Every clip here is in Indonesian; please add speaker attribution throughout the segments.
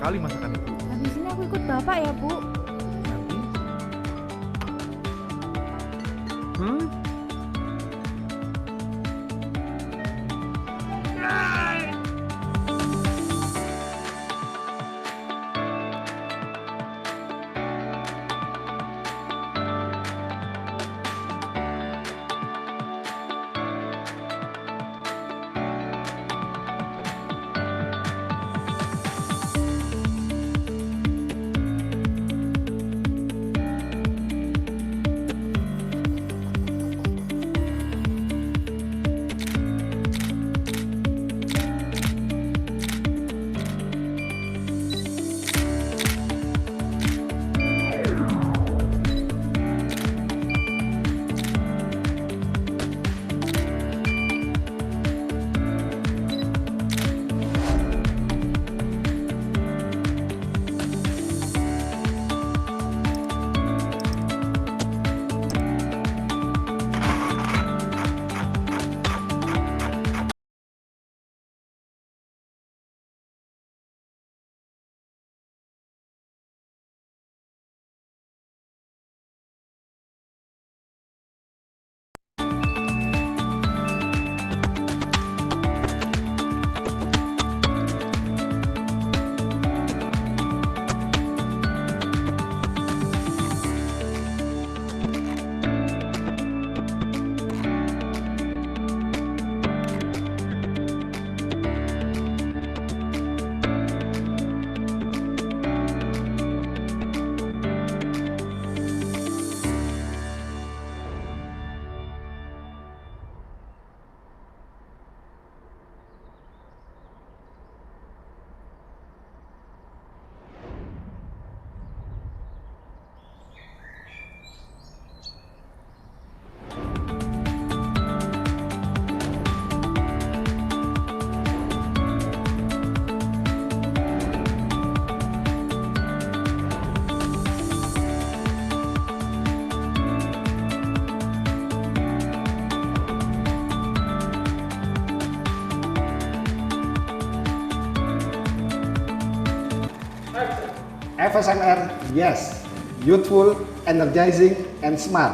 Speaker 1: sekali masakan Ibu.
Speaker 2: Habis ini aku ikut Bapak ya, Bu.
Speaker 1: Nanti. Hmm?
Speaker 3: FSMR, yes. Youthful, energizing, and smart.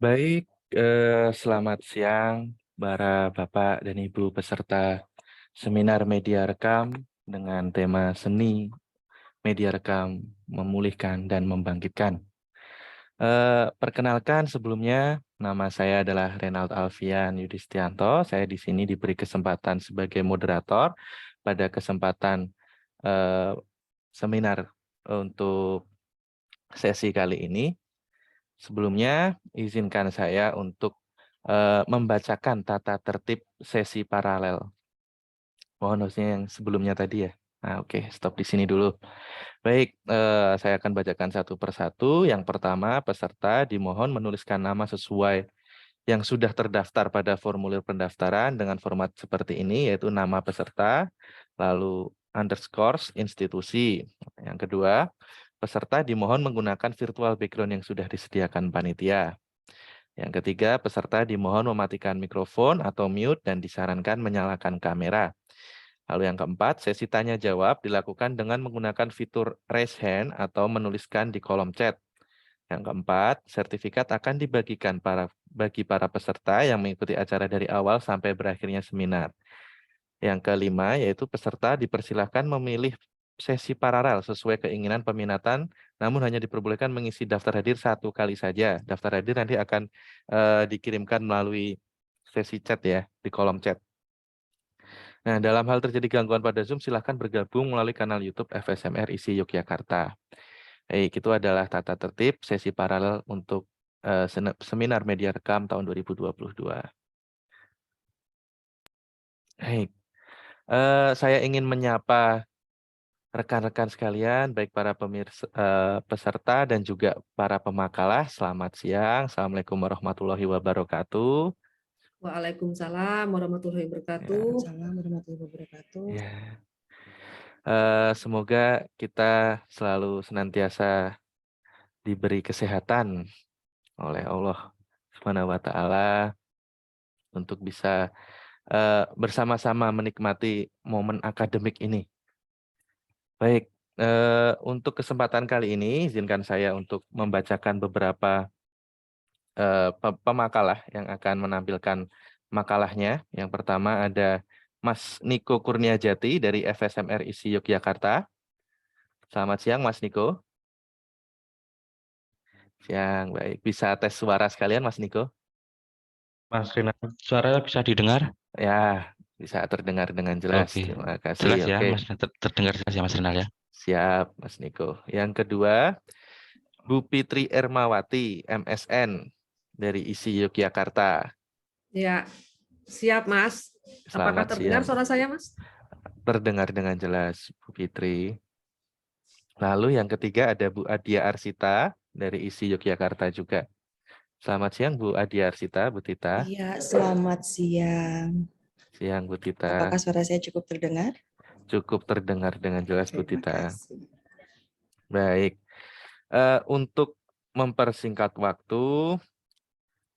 Speaker 4: Baik, selamat siang para Bapak dan Ibu peserta seminar media rekam dengan tema seni media rekam memulihkan dan membangkitkan. Perkenalkan sebelumnya, nama saya adalah Renald Alfian Yudistianto. Saya di sini diberi kesempatan sebagai moderator pada kesempatan seminar untuk sesi kali ini. Sebelumnya, izinkan saya untuk membacakan tata tertib sesi paralel. Mohon harusnya yang sebelumnya tadi ya. Nah, oke, stop di sini dulu. Baik, saya akan bacakan satu persatu. Yang pertama, peserta dimohon menuliskan nama sesuai yang sudah terdaftar pada formulir pendaftaran dengan format seperti ini, yaitu nama peserta, lalu underscore institusi. Yang kedua, peserta dimohon menggunakan virtual background yang sudah disediakan panitia. Yang ketiga, peserta dimohon mematikan mikrofon atau mute dan disarankan menyalakan kamera. Lalu yang keempat, sesi tanya jawab dilakukan dengan menggunakan fitur raise hand atau menuliskan di kolom chat. Yang keempat, sertifikat akan dibagikan bagi para peserta yang mengikuti acara dari awal sampai berakhirnya seminar. Yang kelima, yaitu peserta dipersilahkan memilih sesi paralel sesuai keinginan peminatan, namun hanya diperbolehkan mengisi daftar hadir 1 kali saja. Daftar hadir nanti akan dikirimkan melalui sesi chat ya, di kolom chat. Nah, dalam hal terjadi gangguan pada Zoom, silahkan bergabung melalui kanal YouTube FSMR ISI Yogyakarta. Baik, itu adalah tata tertib sesi paralel untuk seminar media rekam tahun 2022. Baik, saya ingin menyapa rekan-rekan sekalian, baik para peserta dan juga para pemakalah. Selamat siang, Assalamualaikum warahmatullahi wabarakatuh.
Speaker 5: Waalaikumsalam warahmatullahi wabarakatuh.
Speaker 6: Waalaikumsalam warahmatullahi wabarakatuh.
Speaker 4: Ya. Semoga kita selalu senantiasa diberi kesehatan oleh Allah Subhanahu wa Ta'ala untuk bisa bersama-sama menikmati momen akademik ini. Baik, untuk kesempatan kali ini izinkan saya untuk membacakan beberapa pemakalah yang akan menampilkan makalahnya. Yang pertama ada Mas Niko Kurniajati dari FSMR ISI Yogyakarta. Selamat siang Mas Niko. Siang, baik. Bisa tes suara sekalian Mas Niko?
Speaker 7: Mas Rinal, suaranya bisa didengar?
Speaker 4: Ya, bisa terdengar dengan jelas.
Speaker 7: Oke,
Speaker 4: Terima kasih.
Speaker 7: jelas ya,
Speaker 4: Oke.
Speaker 7: Mas. Terdengar jelas ya, Mas Rinal ya.
Speaker 4: Siap, Mas Niko. Yang kedua, Bu Fitri Ermawati, MSN dari ISI Yogyakarta.
Speaker 5: Ya, siap Mas. Apakah
Speaker 4: Selamat
Speaker 5: terdengar
Speaker 4: siang.
Speaker 5: suara saya Mas?
Speaker 4: Terdengar dengan jelas, Bu Fitri. Lalu yang ketiga ada Bu Adia Arsita dari ISI Yogyakarta juga. Selamat siang Bu Adia Arsita, Bu Tita.
Speaker 6: Iya, selamat siang.
Speaker 4: Siang Bu Tita.
Speaker 6: Apakah suara saya cukup terdengar?
Speaker 4: Cukup terdengar dengan jelas Bu
Speaker 6: Terima
Speaker 4: Tita.
Speaker 6: kasih.
Speaker 4: Baik. Untuk mempersingkat waktu,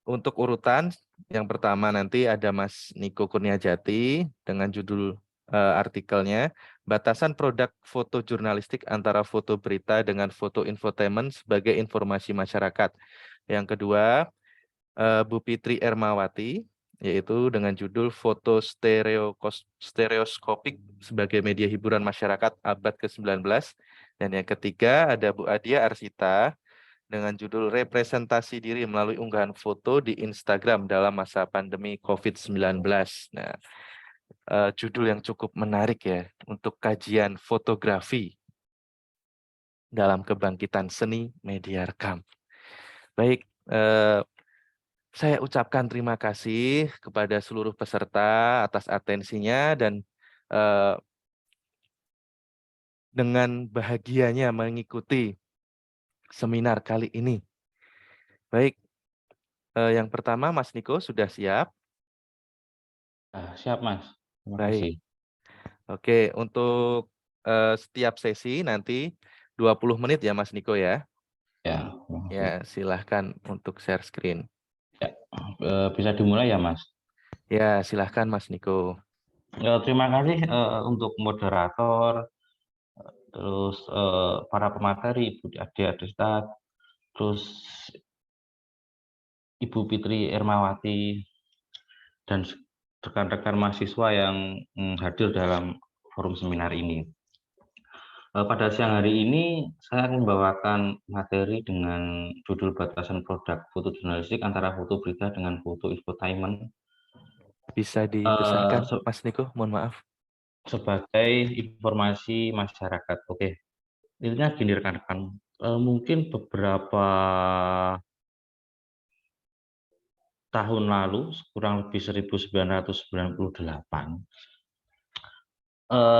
Speaker 4: untuk urutan yang pertama nanti ada Mas Niko Kurniajati dengan judul artikelnya Batasan Produk Foto Jurnalistik Antara Foto Berita dengan Foto Infotainment sebagai Informasi Masyarakat. Yang kedua, Bu Fitri Ermawati, yaitu dengan judul Foto Stereoskopik sebagai Media Hiburan Masyarakat Abad ke-19. Dan yang ketiga ada Bu Adia Arsita dengan judul Representasi Diri Melalui Unggahan Foto di Instagram dalam Masa Pandemi COVID-19. Nah, judul yang cukup menarik ya untuk kajian fotografi dalam kebangkitan seni media rekam. Baik, saya ucapkan terima kasih kepada seluruh peserta atas atensinya dan dengan bahagianya mengikuti seminar kali ini. Baik, yang pertama Mas Niko sudah siap?
Speaker 7: Siap, Mas. Terima
Speaker 4: Baik.
Speaker 7: kasih.
Speaker 4: Oke, untuk setiap sesi nanti 20 menit ya Mas Niko ya.
Speaker 7: Ya,
Speaker 4: Ya, silahkan untuk share screen.
Speaker 7: bisa dimulai ya, Mas.
Speaker 4: Ya, silahkan Mas Niko.
Speaker 7: Terima kasih untuk moderator, terus para pemateri, Ibu Adia Arsita, terus Ibu Fitri Ermawati, dan rekan-rekan mahasiswa yang hadir dalam forum seminar ini. Pada siang hari ini, saya akan membawakan materi dengan judul Batasan Produk Foto Jurnalistik Antara Foto Berita dengan Foto Infotainment.
Speaker 4: Bisa dibesarkan Mas Niko, mohon maaf.
Speaker 7: Sebagai informasi masyarakat. Oke, intinya gini rekan-rekan, mungkin beberapa tahun lalu, kurang lebih 1998,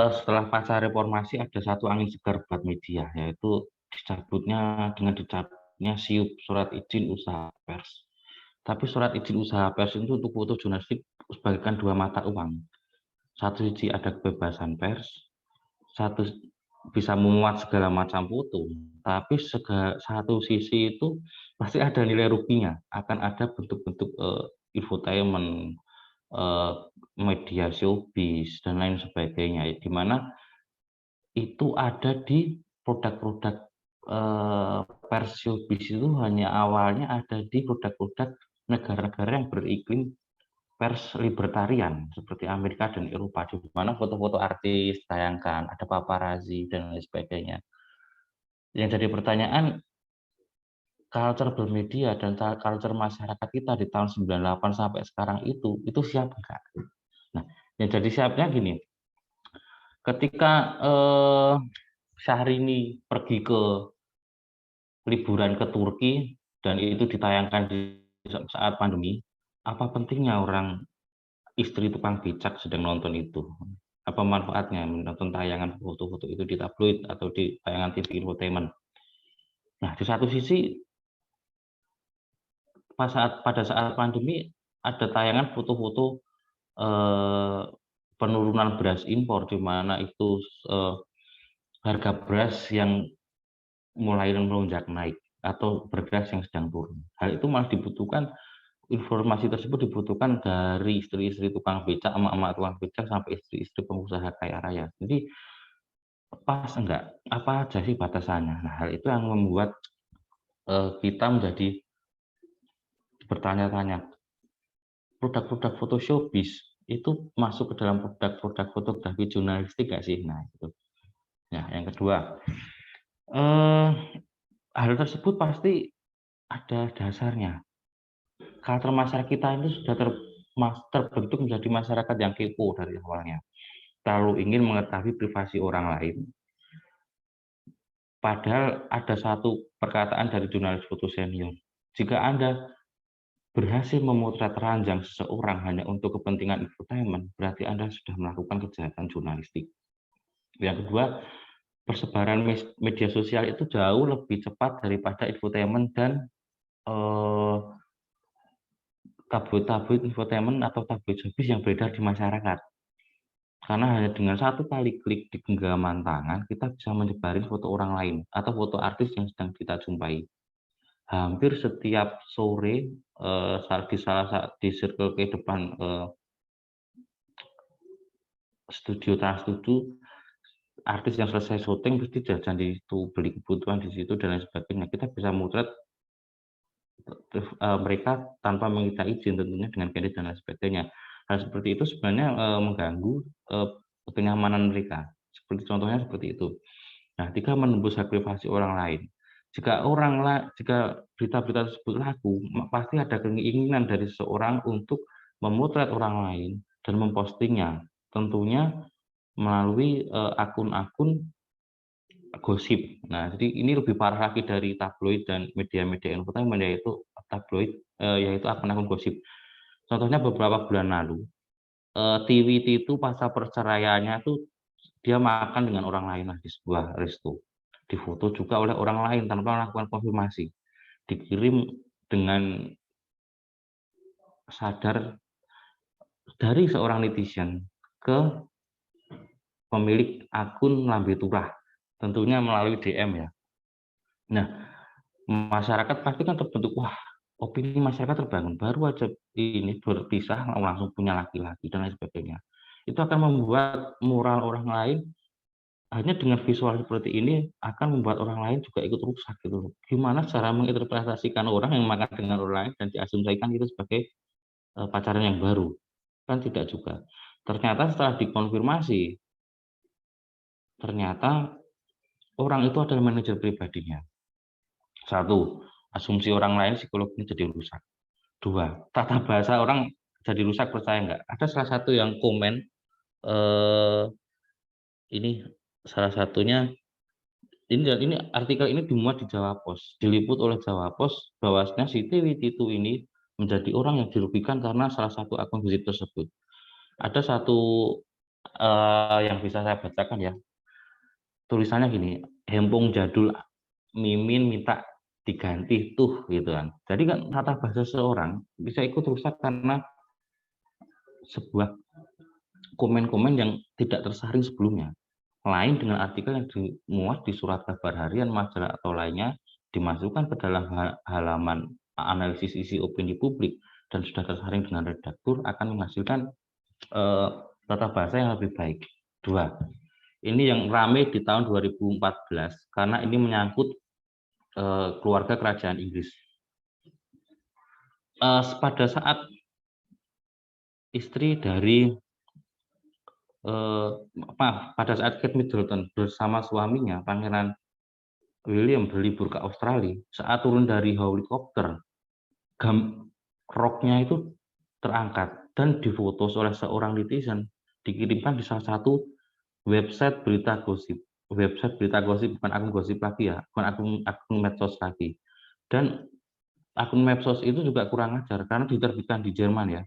Speaker 7: setelah pasca reformasi ada satu angin segar buat media, yaitu dicabutnya SIUP, surat izin usaha pers. Tapi surat izin usaha pers itu untuk foto jurnalistik sebagaikan dua mata uang. Satu sisi ada kebebasan pers, satu bisa memuat segala macam foto, tapi satu sisi itu pasti ada nilai ruginya, akan ada bentuk-bentuk infotainment, media showbiz dan lain sebagainya, di mana itu ada di produk-produk pers showbiz itu hanya awalnya ada di produk-produk negara-negara yang beriklim pers libertarian seperti Amerika dan Eropa, di mana foto-foto artis tayangkan, ada paparazzi dan lain sebagainya. Yang jadi pertanyaan, culture bermedia dan culture masyarakat kita di tahun 98 sampai sekarang itu siap enggak? Nah, yang jadi siapnya gini, ketika Syahrini pergi ke liburan ke Turki dan itu ditayangkan di saat pandemi, apa pentingnya orang istri tukang becak sedang nonton itu? Apa manfaatnya menonton tayangan foto-foto itu di tabloid atau di tayangan TV infotainment? Nah, di satu sisi pada saat pandemi ada tayangan foto-foto penurunan beras impor, di mana itu harga beras yang mulai melonjak naik atau beras yang sedang turun. Hal itu malah dibutuhkan, informasi tersebut dibutuhkan dari istri-istri tukang becak, emak-emak tukang becak sampai istri-istri pengusaha kaya raya. Jadi pas enggak? Apa aja sih batasannya? Nah, hal itu yang membuat kita menjadi bertanya-tanya, produk-produk foto showbiz itu masuk ke dalam produk-produk fotografi jurnalistik nggak sih? Nah, itu. Nah, yang kedua, hal tersebut pasti ada dasarnya. Karakter masyarakat kita itu sudah terbentuk menjadi masyarakat yang kepo dari awalnya. Terlalu ingin mengetahui privasi orang lain. Padahal ada satu perkataan dari jurnalis foto senior. Jika Anda berhasil memotret ranjang seseorang hanya untuk kepentingan infotainment, berarti Anda sudah melakukan kejahatan jurnalistik. Yang kedua, persebaran media sosial itu jauh lebih cepat daripada infotainment dan tabloid infotainment atau tabloid showbiz yang beredar di masyarakat. Karena hanya dengan satu kali klik di genggaman tangan, kita bisa menyebarin foto orang lain atau foto artis yang sedang kita jumpai. Hampir setiap sore di circle ke depan studio Trans 7, artis yang selesai syuting pasti jajan di situ, beli kebutuhan di situ dan lain sebagainya. Kita bisa motret mereka tanpa meminta izin tentunya dengan kredit dan lain sebagainya. Hal seperti itu sebenarnya mengganggu kenyamanan mereka. Seperti contohnya seperti itu. Nah, jika menembus hak privasi orang lain, jika berita-berita tersebut laku, pasti ada keinginan dari seseorang untuk memotret orang lain dan mempostingnya, tentunya melalui akun-akun gosip. Nah, jadi ini lebih parah lagi dari tabloid dan media-media infotainment, yaitu tabloid, yaitu akun-akun gosip. Contohnya beberapa bulan lalu, TWT itu pasca perceraiannya itu dia makan dengan orang lain di sebuah resto. Difoto juga oleh orang lain tanpa melakukan konfirmasi. Dikirim dengan sadar dari seorang netizen ke pemilik akun Lambe Turah, tentunya melalui DM ya. Nah, masyarakat pasti kan terbentuk, wah, opini masyarakat terbangun, baru aja ini berpisah langsung punya laki-laki dan lain sebagainya. Itu akan membuat moral orang lain, hanya dengan visual seperti ini akan membuat orang lain juga ikut rusak gitu. Gimana cara menginterpretasikan orang yang makan dengan orang lain dan diasumsikan itu sebagai pacaran yang baru? Kan tidak juga. Ternyata setelah dikonfirmasi, ternyata orang itu adalah manajer pribadinya. Satu, asumsi orang lain psikologinya jadi rusak. Dua, tata bahasa orang jadi rusak, percaya nggak? Ada salah satu yang komen, ini salah satunya, ini artikel ini dimuat di Jawa Post, diliput oleh Jawa Post, bahwasanya si TWT itu ini menjadi orang yang dirugikan karena salah satu akun gosip tersebut. Ada satu yang bisa saya bacakan ya, tulisannya gini, hempung jadul mimin minta diganti tuh gitu kan. Jadi kan tata bahasa seseorang bisa ikut rusak karena sebuah komen-komen yang tidak tersaring sebelumnya. Lain dengan artikel yang dimuat di surat kabar harian, majalah atau lainnya, dimasukkan ke dalam halaman analisis isi opini publik dan sudah tersaring dengan redaktur akan menghasilkan tata bahasa yang lebih baik. 2. Ini yang ramai di tahun 2014 karena ini menyangkut keluarga kerajaan Inggris. Pada saat istri dari pada saat Kate Middleton bersama suaminya Pangeran William berlibur ke Australia, saat turun dari helikopter, roknya itu terangkat dan difoto oleh seorang netizen, dikirimkan di salah satu website berita gosip. Website berita gosip, bukan akun gosip lagi ya, bukan akun medsos lagi. Dan akun medsos itu juga kurang ajar karena diterbitkan di Jerman ya.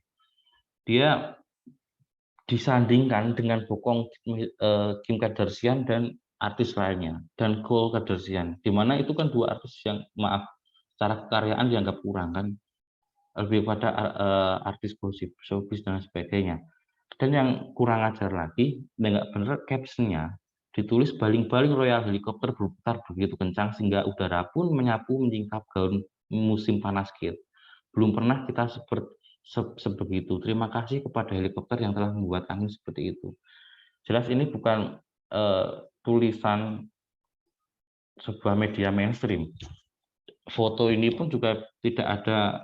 Speaker 7: Dia disandingkan dengan bokong Kim Kardashian dan artis lainnya, dan Khloe Kardashian, di mana itu kan dua artis yang maaf secara kekaryaan dianggap kurang kan, lebih pada artis gosip, showbiz dan sebagainya. Dan yang kurang ajar lagi, nggak benar captionnya ditulis baling-baling Royal helikopter berputar begitu kencang sehingga udara pun menyapu menyingkap gaun musim panas Kate. Belum pernah kita sebegitu. Terima kasih kepada helikopter yang telah membuat angin seperti itu. Jelas ini bukan tulisan sebuah media mainstream. Foto ini pun juga tidak ada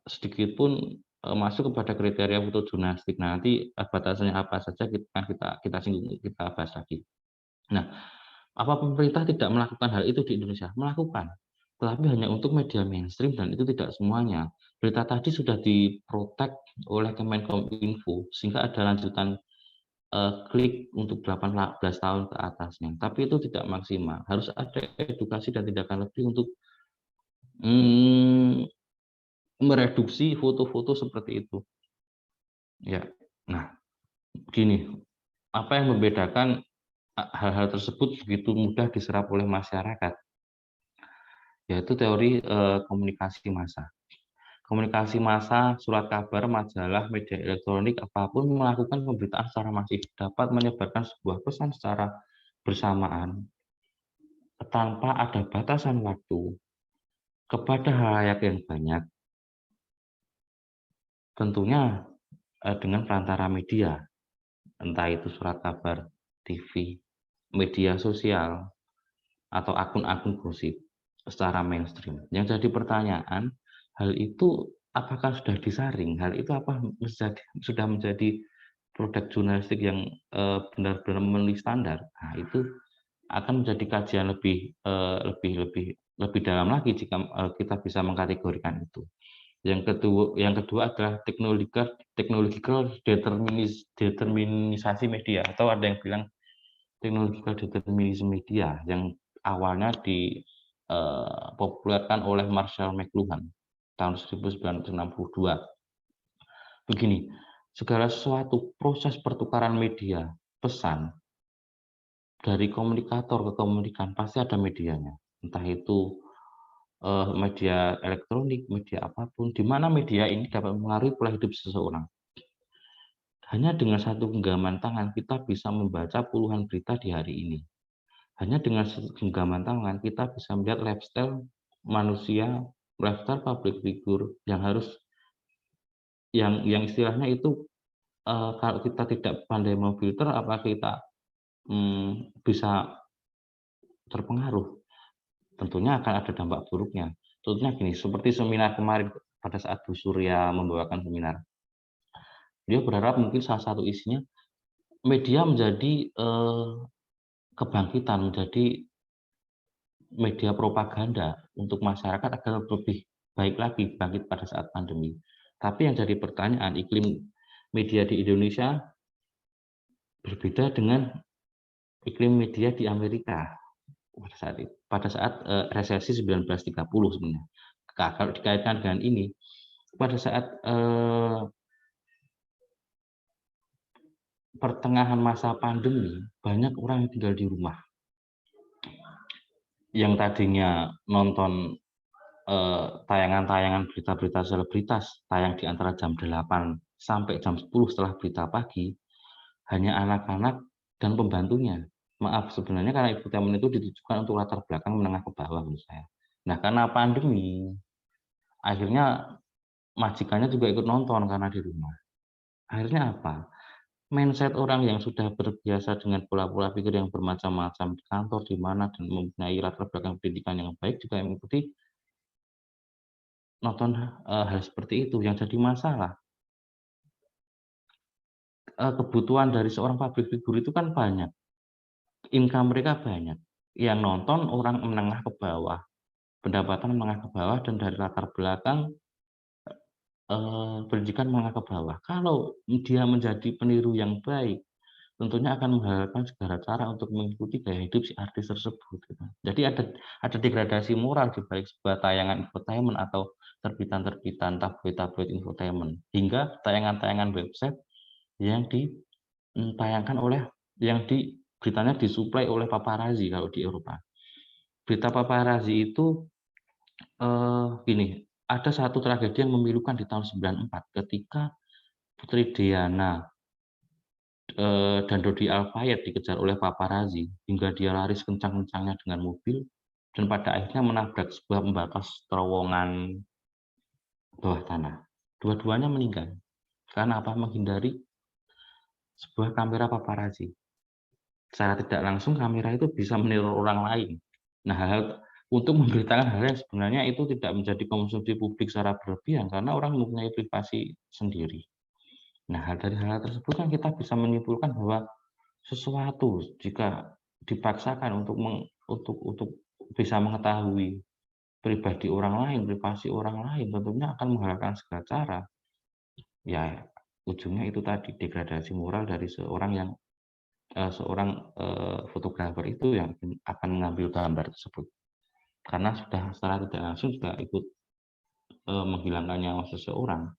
Speaker 7: sedikit pun masuk kepada kriteria foto jurnalistik. Nah, nanti batasannya apa saja kita singgung, kita bahas lagi. Nah, apa pemerintah tidak melakukan hal itu di Indonesia? Melakukan, tetapi hanya untuk media mainstream dan itu tidak semuanya. Berita tadi sudah diprotek oleh Kemenkominfo sehingga ada lanjutan klik untuk 18 tahun ke atasnya. Tapi itu tidak maksimal. Harus ada edukasi dan tindakan lebih untuk mereduksi foto-foto seperti itu. Ya, nah, gini, apa yang membedakan hal-hal tersebut begitu mudah diserap oleh masyarakat? Yaitu teori komunikasi massa. Komunikasi massa, surat kabar, majalah, media elektronik, apapun melakukan pemberitaan secara masif dapat menyebarkan sebuah pesan secara bersamaan tanpa ada batasan waktu kepada halayak yang banyak, tentunya dengan perantara media, entah itu surat kabar, TV, media sosial, atau akun-akun gosip secara mainstream. Yang jadi pertanyaan, hal itu apakah sudah disaring? Hal itu apa sudah menjadi produk jurnalistik yang benar-benar memenuhi standar? Nah, itu akan menjadi kajian lebih dalam lagi jika kita bisa mengkategorikan itu. Yang kedua adalah technological determinisasi media, atau ada yang bilang technological determinism media, yang awalnya dipopulerkan oleh Marshall McLuhan tahun 1962. Begini, segala sesuatu proses pertukaran media, pesan, dari komunikator ke komunikan pasti ada medianya. Entah itu media elektronik, media apapun, di mana media ini dapat mengaruhi pola hidup seseorang. Hanya dengan satu genggaman tangan kita bisa membaca puluhan berita di hari ini. Hanya dengan genggaman tangan kita bisa melihat lifestyle manusia, lifestyle public figure yang istilahnya itu kalau kita tidak pandai memfilter, apa kita bisa terpengaruh? Tentunya akan ada dampak buruknya. Contohnya gini, seperti seminar kemarin pada saat Bu Surya membawakan seminar. Dia berharap mungkin salah satu isinya media menjadi kebangkitan, menjadi media propaganda untuk masyarakat agar lebih baik lagi bangkit pada saat pandemi. Tapi yang jadi pertanyaan, iklim media di Indonesia berbeda dengan iklim media di Amerika pada saat resesi 1930 sebenarnya. Kalau dikaitkan dengan ini, pada saat pertengahan masa pandemi, banyak orang yang tinggal di rumah. Yang tadinya nonton tayangan-tayangan berita-berita selebritas, tayang di antara jam 8 sampai jam 10 setelah berita pagi, hanya anak-anak dan pembantunya. Maaf, sebenarnya karena infotainment itu ditujukan untuk latar belakang menengah ke bawah menurut saya. Nah, karena pandemi, akhirnya majikannya juga ikut nonton karena di rumah. Akhirnya apa? Mindset orang yang sudah terbiasa dengan pola-pola pikir yang bermacam-macam di kantor, di mana, dan mempunyai latar belakang pendidikan yang baik juga mengikuti nonton hal seperti itu. Yang jadi masalah, kebutuhan dari seorang public figure itu kan banyak, income mereka banyak. Yang nonton orang menengah ke bawah, pendapatan menengah ke bawah, dan dari latar belakang pendidikan menengah ke bawah. Kalau dia menjadi peniru yang baik, tentunya akan menghalalkan segala cara untuk mengikuti gaya hidup si artis tersebut, gitu. Jadi ada degradasi moral di balik sebuah tayangan infotainment atau terbitan-terbitan tabloid-tabloid infotainment, hingga tayangan-tayangan website yang ditayangkan oleh beritanya disuplai oleh paparazzi kalau di Eropa. Berita paparazzi itu gini, ada satu tragedi yang memilukan di tahun 94 ketika Putri Diana dan Dodi Al-Fayed dikejar oleh paparazzi hingga dia lari kencang-kencangnya dengan mobil dan pada akhirnya menabrak sebuah pembatas terowongan bawah tanah. Dua-duanya meninggal karena apa? Menghindari sebuah kamera paparazzi. Secara tidak langsung kamera itu bisa meniru orang lain. Nah, untuk memberitakan hal yang sebenarnya itu tidak menjadi konsumsi publik secara berlebihan karena orang mempunyai privasi sendiri. Nah, dari hal tersebut kan kita bisa menyimpulkan bahwa sesuatu jika dipaksakan untuk bisa mengetahui pribadi orang lain, privasi orang lain, tentunya akan menghalalkan segala cara. Ya, ujungnya itu tadi degradasi moral dari seorang fotografer itu yang akan mengambil gambar tersebut. Karena sudah secara tidak langsung juga ikut menghilangkan nyawa seseorang.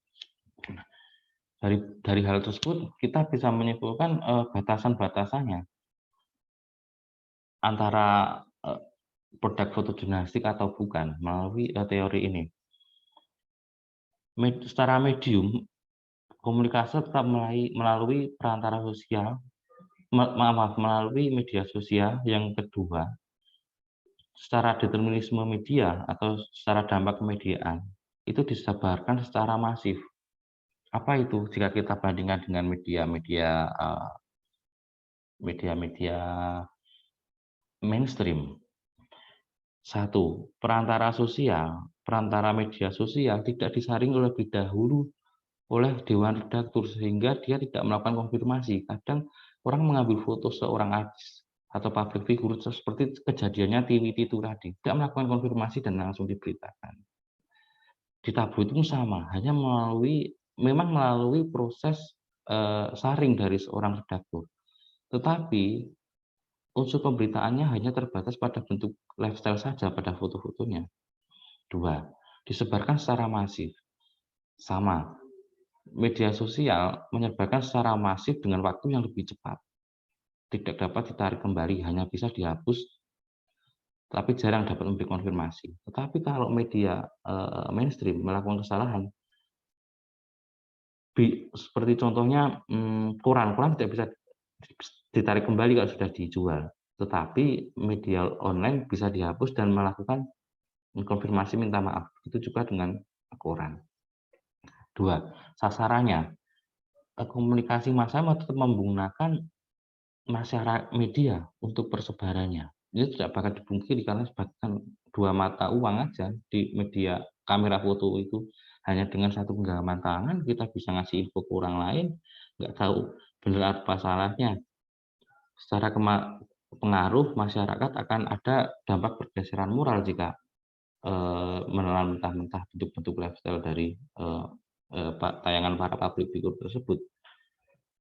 Speaker 7: Dari hal tersebut kita bisa menyimpulkan batasan-batasannya antara produk fotojurnalistik atau bukan melalui teori ini. Secara medium komunikasi tetap melalui perantara sosial, melalui media sosial. Yang kedua, secara determinisme media atau secara dampak kemediaan itu disebarkan secara masif. Apa itu jika kita bandingkan dengan media-media mainstream? Satu, perantara media sosial tidak disaring lebih dahulu oleh dewan redaktur sehingga dia tidak melakukan konfirmasi. Kadang orang mengambil foto seorang artis atau public figure seperti kejadiannya Tiwiti itu tadi, tidak melakukan konfirmasi dan langsung diberitakan. Di tabloid itu sama, hanya melalui proses saring dari seorang redaktur. Tetapi unsur pemberitaannya hanya terbatas pada bentuk lifestyle saja pada foto-fotonya. Dua, disebarkan secara masif. Sama, media sosial menyebarkan secara masif dengan waktu yang lebih cepat. Tidak dapat ditarik kembali, hanya bisa dihapus, tapi jarang dapat memberi konfirmasi. Tetapi kalau media mainstream melakukan kesalahan, seperti contohnya koran tidak bisa ditarik kembali kalau sudah dijual. Tetapi media online bisa dihapus dan melakukan konfirmasi minta maaf. Itu juga dengan koran. Dua, sasarannya. Komunikasi massa tetap menggunakan masyarakat media untuk persebarannya. Ini tidak bakal dipungkiri karena sebagian dua mata uang aja di media kamera foto itu. Hanya dengan satu genggaman tangan kita bisa ngasih info ke orang lain, nggak tahu benar apa salahnya. Secara pengaruh masyarakat akan ada dampak pergeseran moral jika menelan mentah-mentah bentuk-bentuk lifestyle dari tayangan para public figure tersebut.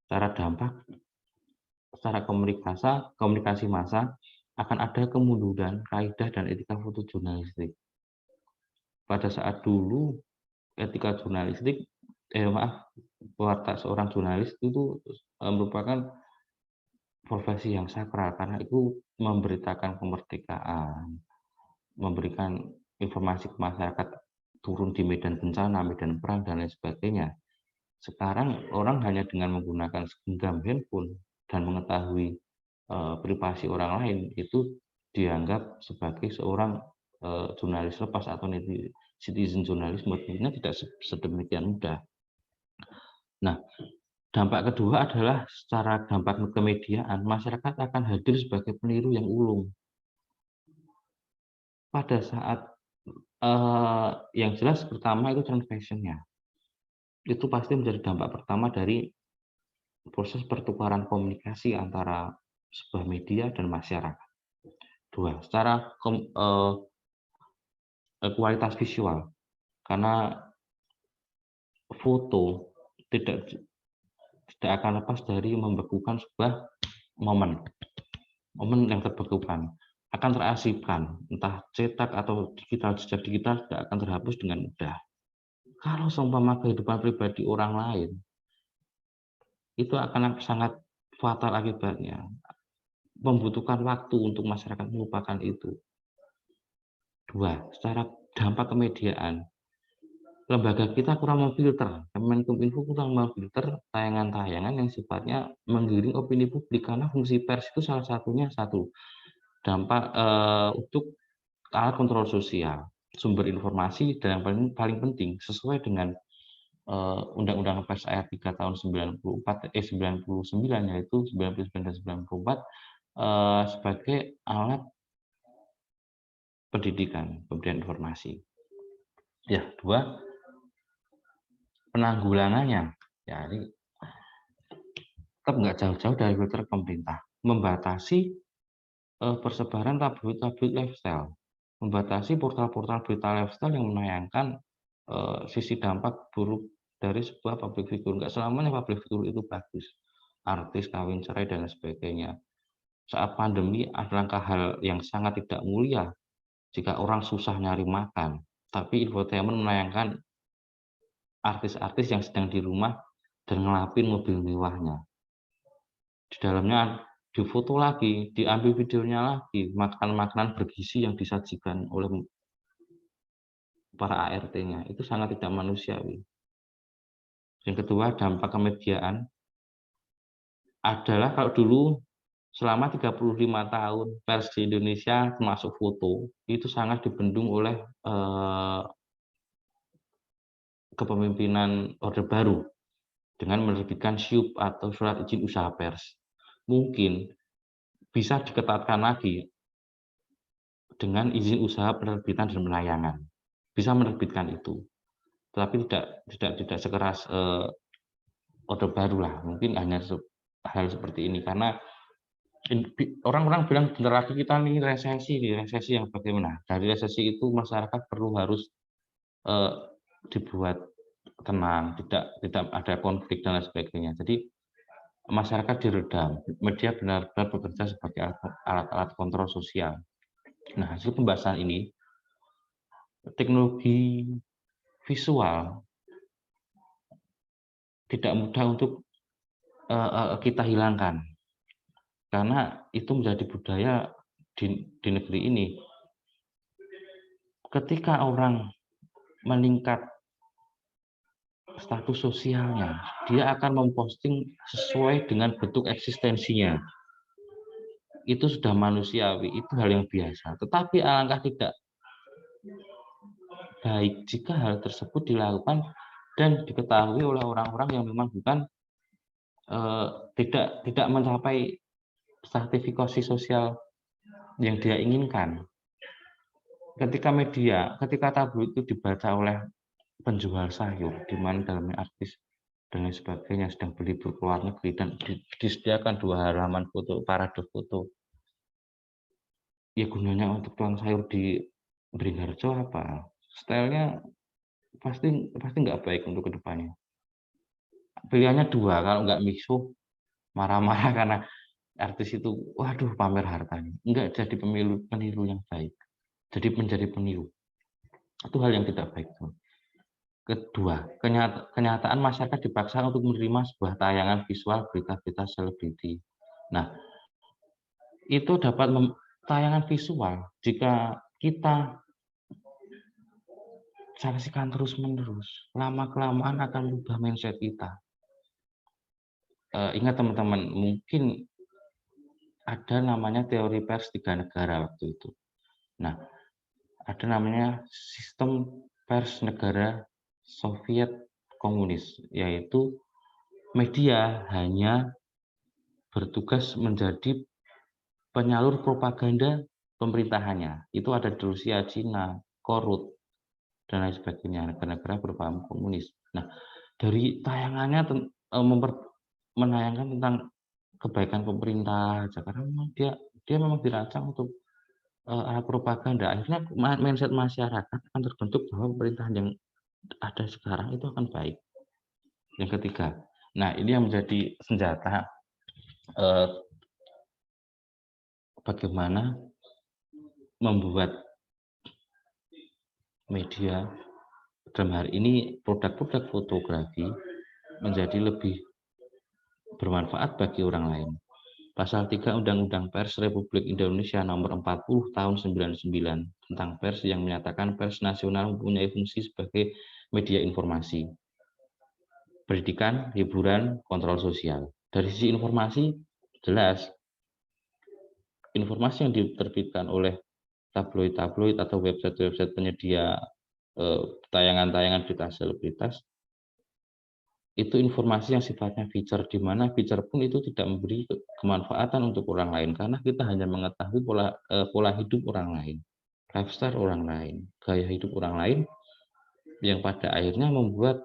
Speaker 7: Secara dampak, secara komunikasi massa akan ada kemunduran kaidah dan etika fotojurnalistik. Pada saat dulu etika jurnalistik, seorang jurnalis itu merupakan profesi yang sakral karena itu memberitakan kemerdekaan, memberikan informasi ke masyarakat turun di medan bencana, medan perang, dan lain sebagainya. Sekarang orang hanya dengan menggunakan segenggam handphone dan mengetahui privasi orang lain itu dianggap sebagai seorang jurnalis lepas atau citizen journalism tentunya tidak sedemikian mudah. Nah, dampak kedua adalah secara dampak kemediaan, masyarakat akan hadir sebagai peniru yang ulung. Pada saat yang jelas pertama itu trend fashion-nya. Itu pasti menjadi dampak pertama dari proses pertukaran komunikasi antara sebuah media dan masyarakat. Dua, secara kualitas visual, karena foto tidak akan lepas dari membekukan sebuah momen yang terbekukan, akan terarsipkan, entah cetak atau digital, jejak digital tidak akan terhapus dengan mudah. Kalau seumpama kehidupan pribadi orang lain, itu akan sangat fatal akibatnya. Membutuhkan waktu untuk masyarakat melupakan itu. Dua, secara dampak kemediaan, lembaga kita kurang memfilter, Kemenkominfo kurang memfilter tayangan-tayangan yang sifatnya menggiring opini publik, karena fungsi pers itu salah satunya dampak untuk alat kontrol sosial, sumber informasi, dan yang paling penting sesuai dengan Undang-Undang Pers Ayat 3 tahun 99 yaitu 99 dan 94 sebagai alat pendidikan, pemberian informasi. Ya, dua, penanggulangannya, ya ini tetap nggak jauh-jauh dari filter pemerintah, membatasi persebaran tabloid lifestyle, membatasi portal-portal berita lifestyle yang menayangkan sisi dampak buruk dari sebuah public figure. Nggak selamanya public figure itu bagus, artis kawin cerai dan sebagainya. Saat pandemi adalah hal yang sangat tidak mulia jika orang susah nyari makan, tapi infotainment menayangkan artis-artis yang sedang di rumah dan ngelapin mobil mewahnya. Di dalamnya difoto lagi, diambil videonya lagi, makanan-makanan bergizi yang disajikan oleh para ART-nya. Itu sangat tidak manusiawi. Yang kedua, dampak kemediaan adalah kalau dulu selama 35 tahun pers di Indonesia termasuk foto itu sangat dibendung oleh kepemimpinan Orde Baru dengan menerbitkan SYUP atau surat izin usaha pers. Mungkin bisa diketatkan lagi dengan izin usaha penerbitan dan penayangan. Bisa menerbitkan itu. Tetapi tidak sekeras Orde Baru lah. Mungkin hanya hal seperti ini, karena orang-orang bilang bentar lagi kita nih resesi yang bagaimana. Dari resesi itu masyarakat harus dibuat tenang, tidak ada konflik dan lain sebagainya. Jadi masyarakat diredam, media benar-benar bekerja sebagai alat-alat kontrol sosial. Nah, hasil pembahasan ini, teknologi visual tidak mudah untuk kita hilangkan, karena itu menjadi budaya di negeri ini. Ketika orang meningkat status sosialnya, dia akan memposting sesuai dengan bentuk eksistensinya. Itu sudah manusiawi, itu hal yang biasa. Tetapi alangkah tidak baik jika hal tersebut dilakukan dan diketahui oleh orang-orang yang memang bukan tidak mencapai stratifikasi sosial yang dia inginkan. Ketika tabloid itu dibaca oleh penjual sayur, di mana dalamnya artis dan lain sebagainya sedang berlibur ke luar negeri dan disediakan 2 halaman foto, parade foto. Ya gunanya untuk tukang sayur di Beringharjo apa? Stylenya pasti nggak baik untuk kedepannya. Pilihannya 2, kalau nggak misuh, marah-marah karena artis itu, waduh, pamer hartanya. Nggak jadi peniru yang baik. Jadi menjadi peniru. Itu hal yang tidak baik. Kedua, kenyataan masyarakat dipaksa untuk menerima sebuah tayangan visual berita-berita selebriti. Nah, itu dapat tayangan visual jika kita saksikan terus-menerus, lama-kelamaan akan merubah mindset kita. Ingat teman-teman, mungkin ada namanya teori pers 3 negara waktu itu. Nah, ada namanya sistem pers negara Soviet komunis, yaitu media hanya bertugas menjadi penyalur propaganda pemerintahannya. Itu ada di Rusia, Cina, Korut, dan lain sebagainya, negara-negara berpaham komunis. Nah, dari tayangannya menayangkan tentang kebaikan pemerintah aja, karena memang dia memang dirancang untuk alat propaganda. Akhirnya mindset masyarakat akan terbentuk bahwa pemerintahan yang ada sekarang itu akan baik. Yang ketiga, nah ini yang menjadi senjata bagaimana membuat media dalam hari ini produk-produk fotografi menjadi lebih bermanfaat bagi orang lain. Pasal 3 Undang-Undang Pers Republik Indonesia Nomor 40 Tahun 99 tentang pers yang menyatakan pers nasional mempunyai fungsi sebagai media informasi, pendidikan, hiburan, kontrol sosial. Dari sisi informasi, jelas informasi yang diterbitkan oleh tabloid-tabloid atau website-website penyedia tayangan-tayangan berita selebritas itu informasi yang sifatnya feature, di mana feature pun itu tidak memberi kemanfaatan untuk orang lain karena kita hanya mengetahui pola hidup orang lain, lifestyle orang lain, gaya hidup orang lain yang pada akhirnya membuat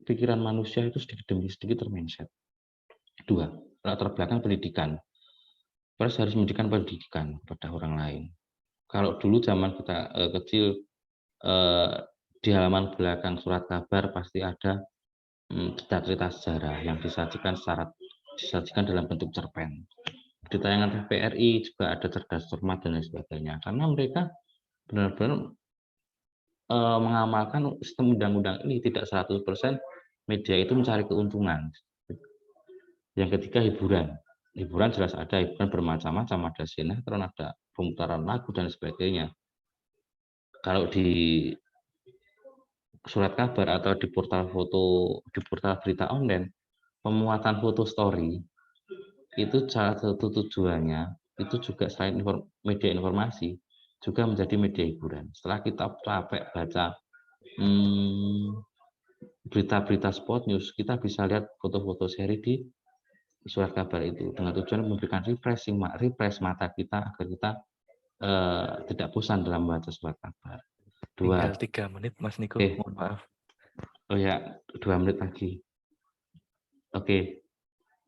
Speaker 7: pikiran manusia itu sedikit demi sedikit termindset. Kedua, latar belakang pendidikan. Pers harus memberikan pendidikan kepada orang lain. Kalau dulu zaman kita kecil di halaman belakang surat kabar pasti ada cerita-cerita sejarah yang disajikan dalam bentuk cerpen. Di tayangan TVRI juga ada Cerdas Cermat dan lain sebagainya. Karena mereka benar-benar mengamalkan sistem undang-undang ini tidak 100% media itu mencari keuntungan. Yang ketiga, hiburan. Hiburan jelas ada, hiburan bermacam-macam, ada sinetron, ada pemutaran lagu dan sebagainya. Kalau di surat kabar atau di portal berita online, pemuatan foto story itu salah satu tujuannya itu juga selain media informasi juga menjadi media hiburan. Setelah kita capek baca berita-berita spot news, kita bisa lihat foto-foto seri di surat kabar itu dengan tujuan memberikan refresh mata kita agar kita tidak bosan dalam membaca surat kabar.
Speaker 4: Tinggal 3 menit, Mas Niko. Mohon maaf.
Speaker 7: Oh ya, 2 menit lagi. Oke.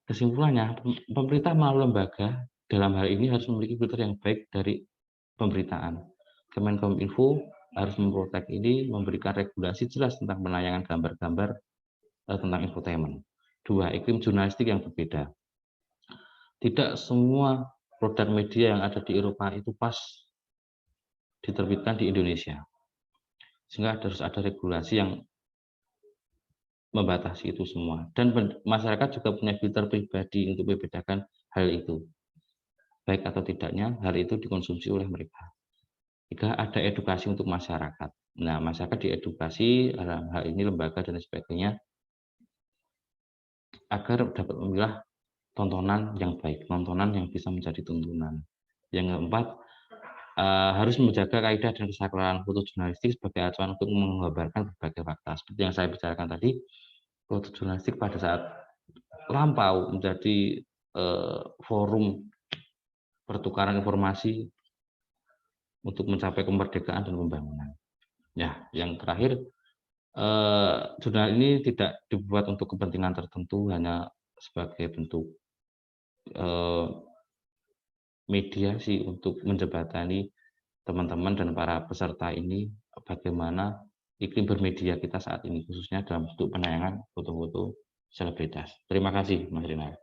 Speaker 7: Kesimpulannya, pemerintah melalui lembaga dalam hal ini harus memiliki filter yang baik dari pemberitaan. Kemenkominfo harus memprotek ini, memberikan regulasi jelas tentang penayangan gambar-gambar tentang infotainment. 2, iklim jurnalistik yang berbeda. Tidak semua produk media yang ada di Eropa itu pas diterbitkan di Indonesia. Sehingga harus ada regulasi yang membatasi itu semua. Dan masyarakat juga punya filter pribadi untuk membedakan hal itu. Baik atau tidaknya, hal itu dikonsumsi oleh mereka. 3, ada edukasi untuk masyarakat. Nah, masyarakat diedukasi dalam hal ini lembaga dan sebagainya agar dapat memilah tontonan yang baik, tontonan yang bisa menjadi tuntunan. Yang keempat, harus menjaga kaidah dan kesakralan foto jurnalistik sebagai acuan untuk menggambarkan berbagai fakta. Seperti yang saya bicarakan tadi, foto jurnalistik pada saat lampau menjadi forum pertukaran informasi untuk mencapai kemerdekaan dan pembangunan. Ya, yang terakhir, jurnal ini tidak dibuat untuk kepentingan tertentu, hanya sebagai bentuk mediasi untuk menjembatani teman-teman dan para peserta ini bagaimana iklim bermedia kita saat ini, khususnya dalam bentuk penayangan foto-foto selebritas. Terima kasih, Mas Rinal.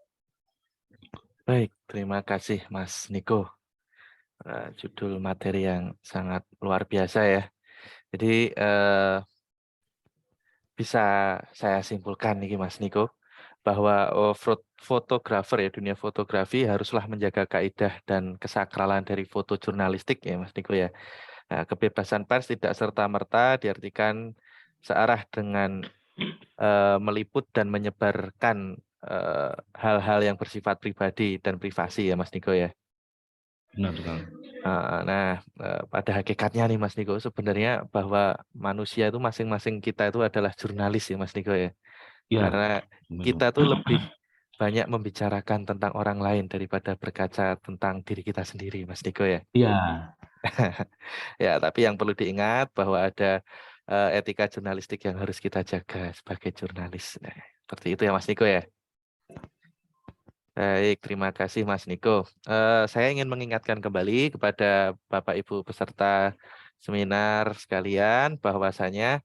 Speaker 4: Baik, terima kasih Mas Niko. Judul materi yang sangat luar biasa ya. Jadi bisa saya simpulkan nih Mas Niko, bahwa fotografer ya, dunia fotografi haruslah menjaga kaidah dan kesakralan dari foto jurnalistik ya Mas Niko ya. Nah, kebebasan pers tidak serta-merta diartikan searah dengan meliput dan menyebarkan hal-hal yang bersifat pribadi dan privasi ya Mas Niko ya.
Speaker 7: Benar sekali.
Speaker 4: Nah, pada hakikatnya nih Mas Niko, sebenarnya bahwa manusia itu masing-masing kita itu adalah jurnalis ya Mas Niko ya.
Speaker 7: Iya,
Speaker 4: Karena
Speaker 7: benar.
Speaker 4: kita tuh lebih banyak membicarakan tentang orang lain daripada berkaca tentang diri kita sendiri Mas Niko ya.
Speaker 7: Iya,
Speaker 4: Ya, tapi yang perlu diingat bahwa ada etika jurnalistik yang harus kita jaga sebagai jurnalis. Nah, seperti itu ya Mas Niko ya. Baik, terima kasih Mas Niko. Saya ingin mengingatkan kembali kepada Bapak Ibu peserta seminar sekalian bahwasanya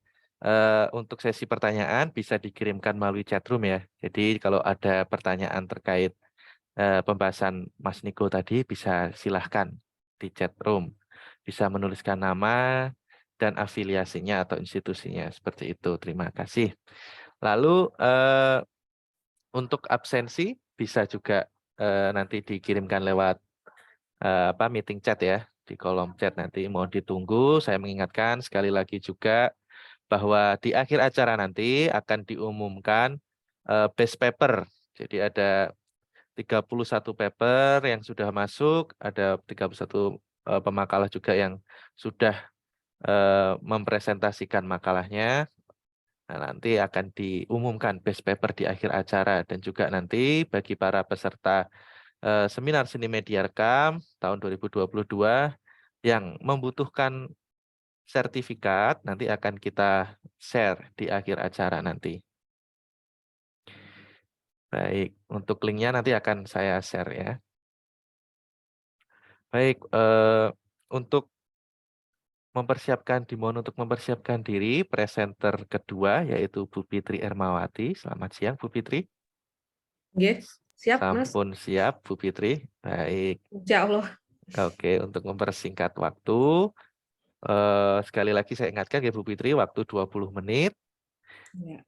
Speaker 4: untuk sesi pertanyaan bisa dikirimkan melalui chat room ya. Jadi kalau ada pertanyaan terkait pembahasan Mas Niko tadi bisa silahkan di chat room. Bisa menuliskan nama dan afiliasinya atau institusinya. Seperti itu, terima kasih. Lalu untuk absensi bisa juga nanti dikirimkan lewat meeting chat ya, di kolom chat nanti. Mohon ditunggu. Saya mengingatkan sekali lagi juga bahwa di akhir acara nanti akan diumumkan best paper. Jadi ada 31 paper yang sudah masuk, ada 31 pemakalah juga yang sudah mempresentasikan makalahnya. Nah, nanti akan diumumkan best paper di akhir acara dan juga nanti bagi para peserta seminar seni media rekam tahun 2022 yang membutuhkan sertifikat nanti akan kita share di akhir acara nanti. Baik, untuk linknya nanti akan saya share ya. Baik, untuk dimohon untuk mempersiapkan diri presenter kedua yaitu Bu Fitri Ermawati. Selamat siang Bu Fitri.
Speaker 5: Nggih, siap Mas.
Speaker 4: Sampun siap Bu Fitri. Baik.
Speaker 5: Insya Allah.
Speaker 4: Oke, untuk mempersingkat waktu sekali lagi saya ingatkan ya Bu Fitri, waktu 20 menit.
Speaker 5: Ya.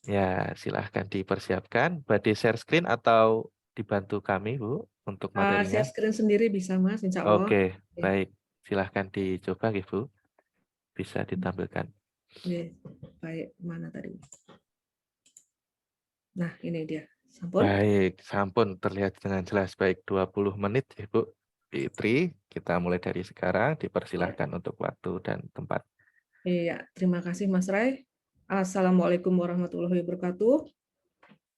Speaker 4: Ya, silahkan dipersiapkan. Badai share screen atau dibantu kami Bu untuk materinya.
Speaker 5: Share screen sendiri bisa Mas, insya Allah.
Speaker 4: Oke, baik. Silahkan dicoba ya Bu. Bisa ditampilkan.
Speaker 5: Oke, baik, mana tadi? Nah, ini dia. Sampun.
Speaker 4: Baik, sampun terlihat dengan jelas. Baik, 20 menit ya Bu Fitri. Kita mulai dari sekarang. Dipersilahkan untuk waktu dan tempat.
Speaker 5: Iya, terima kasih Mas Ray. Assalamualaikum warahmatullahi wabarakatuh.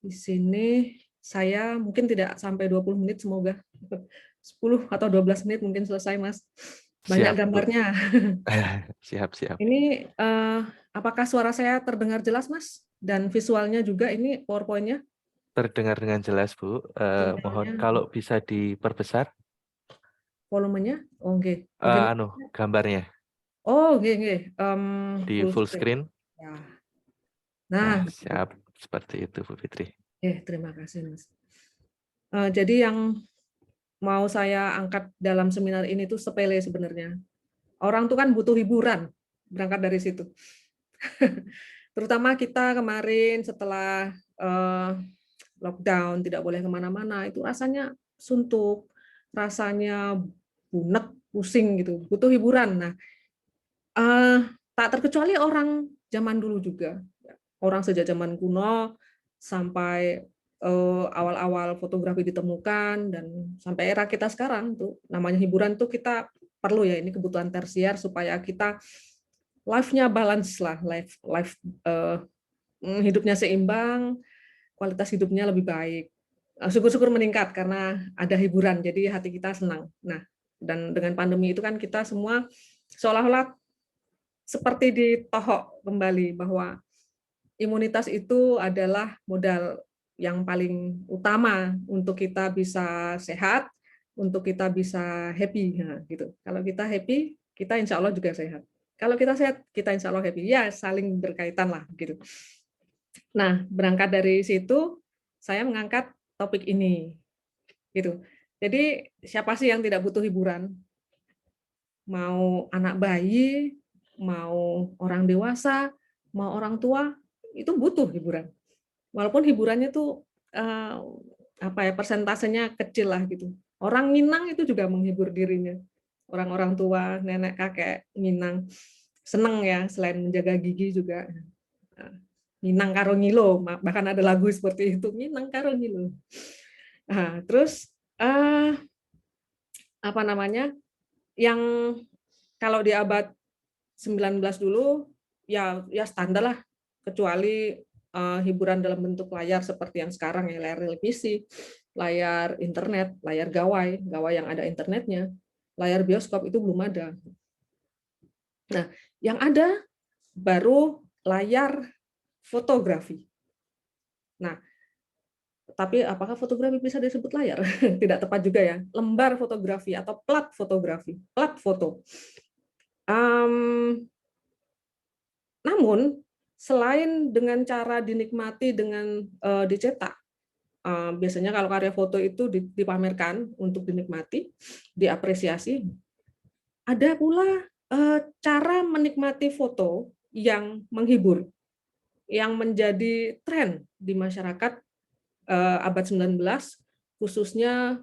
Speaker 5: Di sini saya mungkin tidak sampai 20 menit, semoga 10 atau 12 menit mungkin selesai Mas. Banyak
Speaker 4: Siap,
Speaker 5: gambarnya.
Speaker 4: Siap.
Speaker 5: Ini apakah suara saya terdengar jelas Mas? Dan visualnya juga ini PowerPoint-nya?
Speaker 4: Terdengar dengan jelas Bu. Mohon kalau bisa diperbesar.
Speaker 5: Volumenya? Oh, oke.
Speaker 4: Gambarnya.
Speaker 5: Oh, oke.
Speaker 4: Di full screen.
Speaker 5: Ya. Nah,
Speaker 4: siap. Seperti itu Bu Fitri.
Speaker 5: Terima kasih Mas. Jadi yang mau saya angkat dalam seminar ini tuh sepele sebenarnya. Orang tuh kan butuh hiburan, berangkat dari situ. Terutama kita kemarin setelah lockdown, tidak boleh kemana-mana, itu rasanya suntuk, rasanya bunek, pusing gitu, butuh hiburan. Nah, tak terkecuali orang zaman dulu juga. Orang sejak zaman kuno sampai awal-awal fotografi ditemukan dan sampai era kita sekarang tuh namanya hiburan tuh kita perlu ya, ini kebutuhan tersier supaya kita life-nya balance lah, life hidupnya seimbang, kualitas hidupnya lebih baik. Syukur-syukur meningkat karena ada hiburan, jadi hati kita senang. Nah, dan dengan pandemi itu kan kita semua seolah-olah seperti ditohok kembali bahwa imunitas itu adalah modal yang paling utama untuk kita bisa sehat, untuk kita bisa happy. Nah, gitu. Kalau kita happy, kita insya Allah juga sehat. Kalau kita sehat, kita insya Allah happy. Ya, saling berkaitan lah. Gitu. Nah, berangkat dari situ, saya mengangkat topik ini. Gitu. Jadi, siapa sih yang tidak butuh hiburan? Mau anak bayi, mau orang dewasa, mau orang tua, itu butuh hiburan. Walaupun hiburannya tuh persentasenya kecil lah gitu. Orang nginang itu juga menghibur dirinya. Orang-orang tua, nenek, kakek nginang. Seneng ya, selain menjaga gigi juga. Nginang karo ngilo, bahkan ada lagu seperti itu, nginang karo ngilo. Nah, terus Yang kalau di abad 19 dulu ya standar lah, kecuali hiburan dalam bentuk layar seperti yang sekarang ya, layar televisi, layar internet, layar gawai yang ada internetnya, layar bioskop itu belum ada. Nah, yang ada baru layar fotografi. Nah, tapi apakah fotografi bisa disebut layar? Tidak tepat juga ya. Lembar fotografi atau plat fotografi, plat foto. Namun, selain dengan cara dinikmati dengan dicetak, biasanya kalau karya foto itu dipamerkan untuk dinikmati, diapresiasi, ada pula cara menikmati foto yang menghibur, yang menjadi tren di masyarakat abad 19, khususnya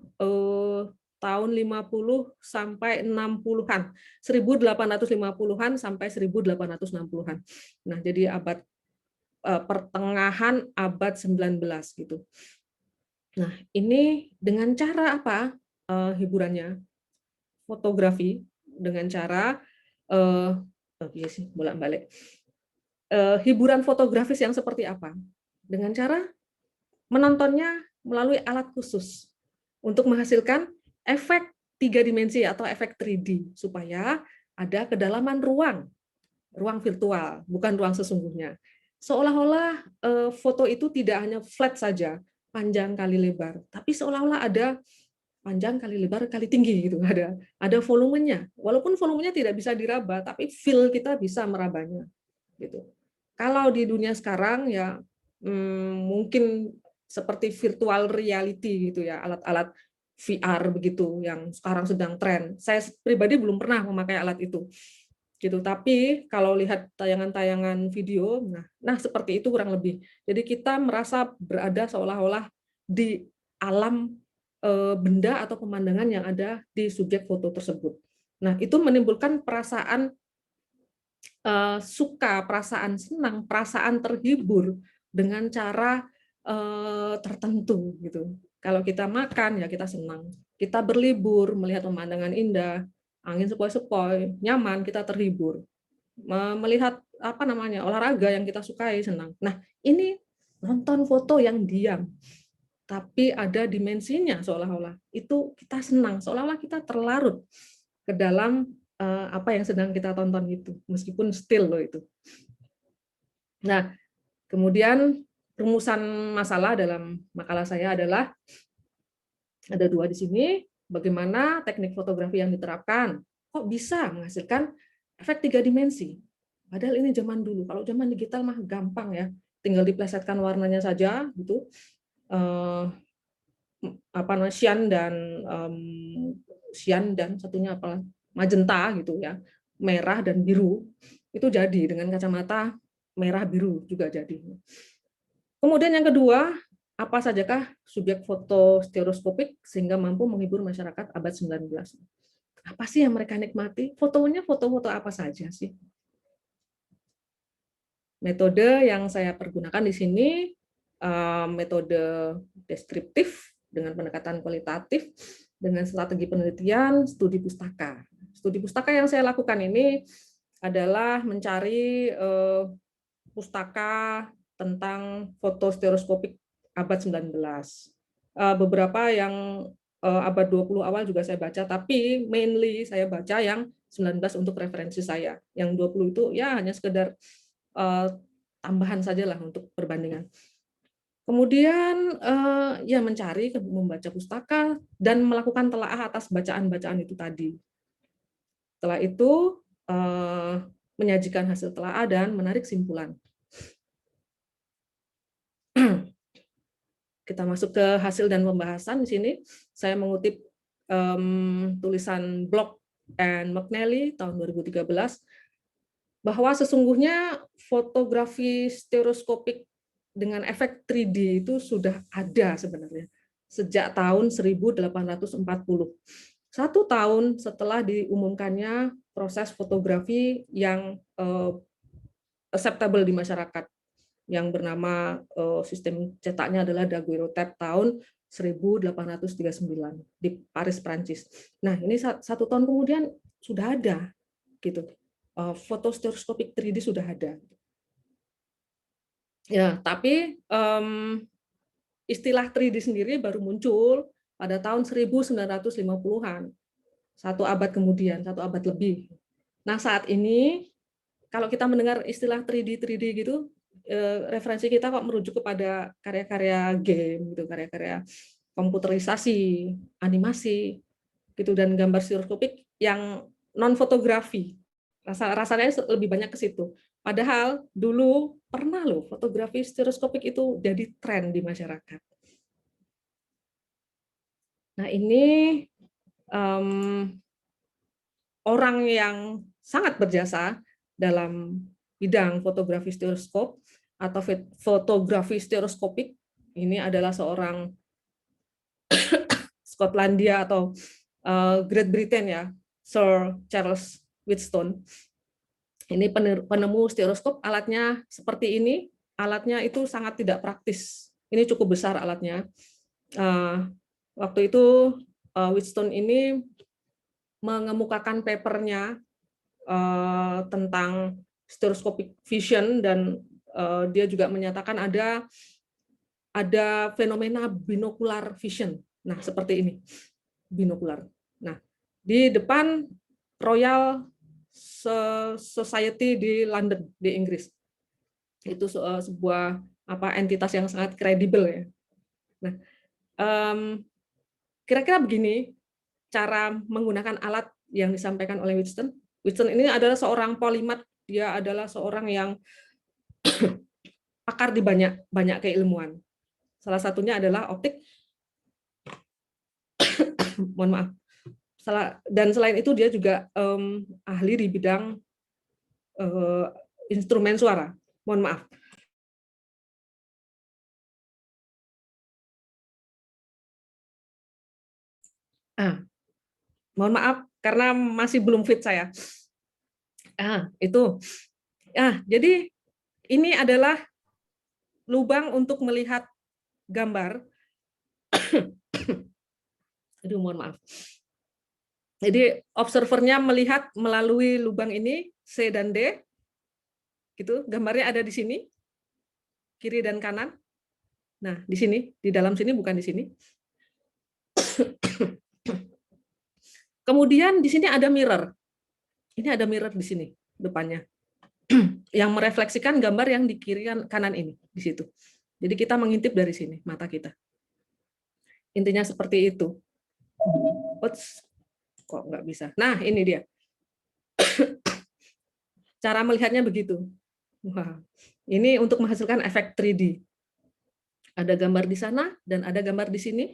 Speaker 5: tahun 50 sampai 60-an, 1850-an sampai 1860-an. Nah, jadi abad pertengahan abad 19 gitu. Nah, ini dengan cara apa hiburannya? Fotografi dengan cara bolak-balik. Hiburan fotografis yang seperti apa? Dengan cara menontonnya melalui alat khusus untuk menghasilkan efek 3 dimensi atau efek 3D supaya ada kedalaman ruang virtual, bukan ruang sesungguhnya. Seolah-olah foto itu tidak hanya flat saja, panjang kali lebar, tapi seolah-olah ada panjang kali lebar kali tinggi gitu, ada volumenya. Walaupun volumenya tidak bisa diraba, tapi feel kita bisa merabanya gitu. Kalau di dunia sekarang ya mungkin seperti virtual reality gitu ya, alat-alat VR begitu yang sekarang sedang tren. Saya pribadi belum pernah memakai alat itu. Gitu. Tapi kalau lihat tayangan-tayangan video, nah seperti itu kurang lebih. Jadi kita merasa berada seolah-olah di alam benda atau pemandangan yang ada di subjek foto tersebut. Nah, itu menimbulkan perasaan suka, perasaan senang, perasaan terhibur dengan cara tertentu gitu. Kalau kita makan ya kita senang. Kita berlibur melihat pemandangan indah, angin sepoi-sepoi, nyaman, kita terhibur. Melihat olahraga yang kita sukai, senang. Nah, ini nonton foto yang diam. Tapi ada dimensinya seolah-olah. Itu kita senang, seolah-olah kita terlarut ke dalam apa yang sedang kita tonton itu, meskipun still loh itu. Nah, kemudian rumusan masalah dalam makalah saya adalah ada 2 di sini. Bagaimana teknik fotografi yang diterapkan kok bisa menghasilkan efek 3 dimensi? Padahal ini zaman dulu. Kalau zaman digital mah gampang ya, tinggal diplesetkan warnanya saja gitu. Cyan dan satunya apa? Magenta gitu ya. Merah dan biru. Itu jadi dengan kacamata merah biru juga jadi. Kemudian yang kedua, apa sajakah subjek foto stereoskopik sehingga mampu menghibur masyarakat abad 19? Apa sih yang mereka nikmati? Fotonya foto-foto apa saja sih? Metode yang saya pergunakan di sini metode deskriptif dengan pendekatan kualitatif dengan strategi penelitian studi pustaka. Studi pustaka yang saya lakukan ini adalah mencari pustaka tentang foto stereoskopik abad 19. Beberapa yang abad 20 awal juga saya baca, tapi mainly saya baca yang 19 untuk referensi saya. Yang 20 itu ya hanya sekedar tambahan sajalah untuk perbandingan. Kemudian ya mencari, membaca pustaka dan melakukan telaah atas bacaan-bacaan itu tadi. Setelah itu menyajikan hasil telaah dan menarik simpulan. Kita masuk ke hasil dan pembahasan. Di sini saya mengutip tulisan Block and McNally tahun 2013 bahwa sesungguhnya fotografi stereoskopik dengan efek 3D itu sudah ada sebenarnya sejak tahun 1840. 1 tahun setelah diumumkannya proses fotografi yang acceptable di masyarakat, yang bernama sistem cetaknya adalah daguerreotype tahun 1839 di Paris, Prancis. Nah, ini 1 tahun kemudian sudah ada gitu. Foto stereoskopik 3D sudah ada. Ya, tapi istilah 3D sendiri baru muncul pada tahun 1950-an. 1 abad kemudian, 1 abad lebih. Nah, saat ini kalau kita mendengar istilah 3D gitu, referensi kita kok merujuk kepada karya-karya game gitu, karya-karya komputerisasi, animasi gitu, dan gambar stereoskopik yang non fotografi. Rasanya lebih banyak ke situ. Padahal dulu pernah loh fotografi stereoskopik itu jadi tren di masyarakat. Nah, ini orang yang sangat berjasa dalam bidang fotografi stereoskop atau fotografi stereoskopik. Ini adalah seorang Skotlandia atau Great Britain ya, Sir Charles Wheatstone. Ini penemu stereoskop, alatnya seperti ini. Alatnya itu sangat tidak praktis. Ini cukup besar alatnya. Waktu itu Wheatstone ini mengemukakan papernya tentang stereoscopic vision, dan dia juga menyatakan ada fenomena binocular vision. Nah, seperti ini, binokular. Nah, di depan Royal Society di London, di Inggris. Itu sebuah entitas yang sangat kredibel ya. Nah, kira-kira begini cara menggunakan alat yang disampaikan oleh Wheatstone. Wheatstone ini adalah seorang polimat, dia adalah seorang yang pakar di banyak keilmuan. Salah satunya adalah optik. Mohon maaf. Dan selain itu dia juga ahli di bidang instrumen suara. Mohon maaf. Mohon maaf karena masih belum fit saya. Itu. Jadi ini adalah lubang untuk melihat gambar. Aduh, mohon maaf. Jadi observernya melihat melalui lubang ini, C dan D. Gitu, gambarnya ada di sini. Kiri dan kanan. Nah, di sini, di dalam sini, bukan di sini. Kemudian di sini ada mirror. Ini ada mirror di sini depannya. Yang merefleksikan gambar yang di kiri kanan ini, di situ. Jadi kita mengintip dari sini mata kita. Intinya seperti itu. Kok nggak bisa? Nah, ini dia. Cara melihatnya begitu. Wah, ini untuk menghasilkan efek 3D. Ada gambar di sana dan ada gambar di sini.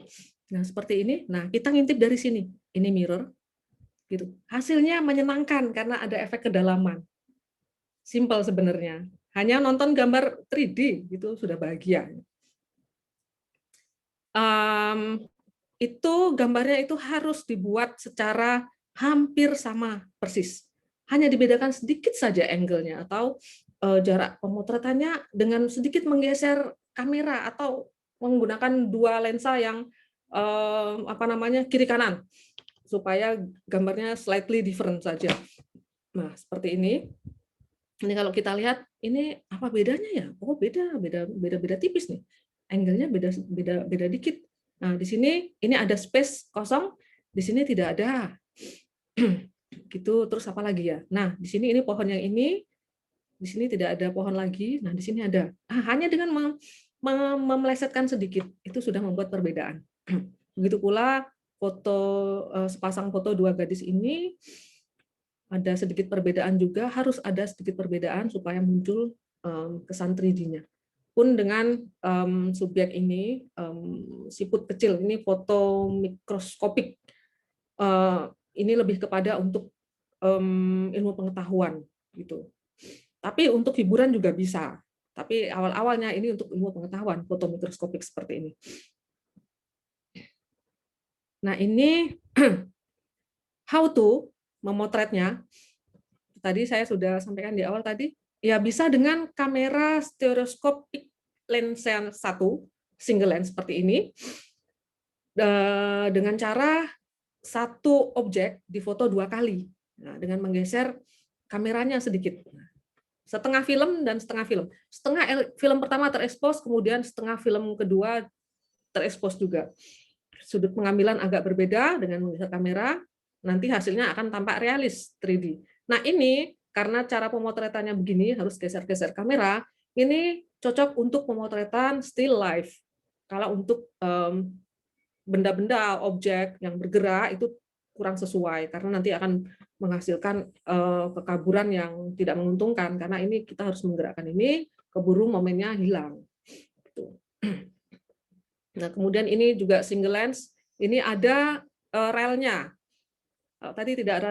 Speaker 5: Nah, seperti ini. Nah, kita ngintip dari sini. Ini mirror. Gitu. Hasilnya menyenangkan karena ada efek kedalaman. Simple sebenarnya. Hanya nonton gambar 3D gitu sudah bahagia. Itu gambarnya itu harus dibuat secara hampir sama persis. Hanya dibedakan sedikit saja angle-nya atau jarak pemotretannya dengan sedikit menggeser kamera atau menggunakan 2 lensa yang kiri kanan supaya gambarnya slightly different saja. Nah, seperti ini. Ini kalau kita lihat ini apa bedanya ya? Oh, beda tipis nih. Angle-nya beda dikit. Nah, di sini ini ada space kosong, di sini tidak ada. Gitu, terus apa lagi ya? Nah, di sini ini pohon yang ini, di sini tidak ada pohon lagi. Nah, di sini ada. Hanya dengan memelesetkan sedikit itu sudah membuat perbedaan. Begitu pula sepasang foto 2 gadis ini ada sedikit perbedaan juga, harus ada sedikit perbedaan supaya muncul kesan 3D-nya. Pun dengan subjek ini, siput kecil, ini foto mikroskopik. Ini lebih kepada untuk ilmu pengetahuan gitu. Tapi untuk hiburan juga bisa. Tapi awal-awalnya ini untuk ilmu pengetahuan, foto mikroskopik seperti ini. Nah, ini how to memotretnya. Tadi saya sudah sampaikan di awal tadi. Ya, bisa dengan kamera stereoskopik lens yang 1, single lens seperti ini. dengan cara satu objek difoto 2 kali. Nah, dengan menggeser kameranya sedikit. Setengah film dan setengah film. Setengah film pertama terekspos, kemudian setengah film kedua terekspos juga. Sudut pengambilan agak berbeda dengan menggeser kamera, nanti hasilnya akan tampak realis 3D. Nah, ini karena cara pemotretannya begini, harus geser-geser kamera, ini cocok untuk pemotretan still life. Kalau untuk benda-benda, objek yang bergerak itu kurang sesuai karena nanti akan menghasilkan kekaburan yang tidak menguntungkan karena ini kita harus menggerakkan ini, keburu momennya hilang. Nah, kemudian ini juga single lens, ini ada relnya. Tadi tidak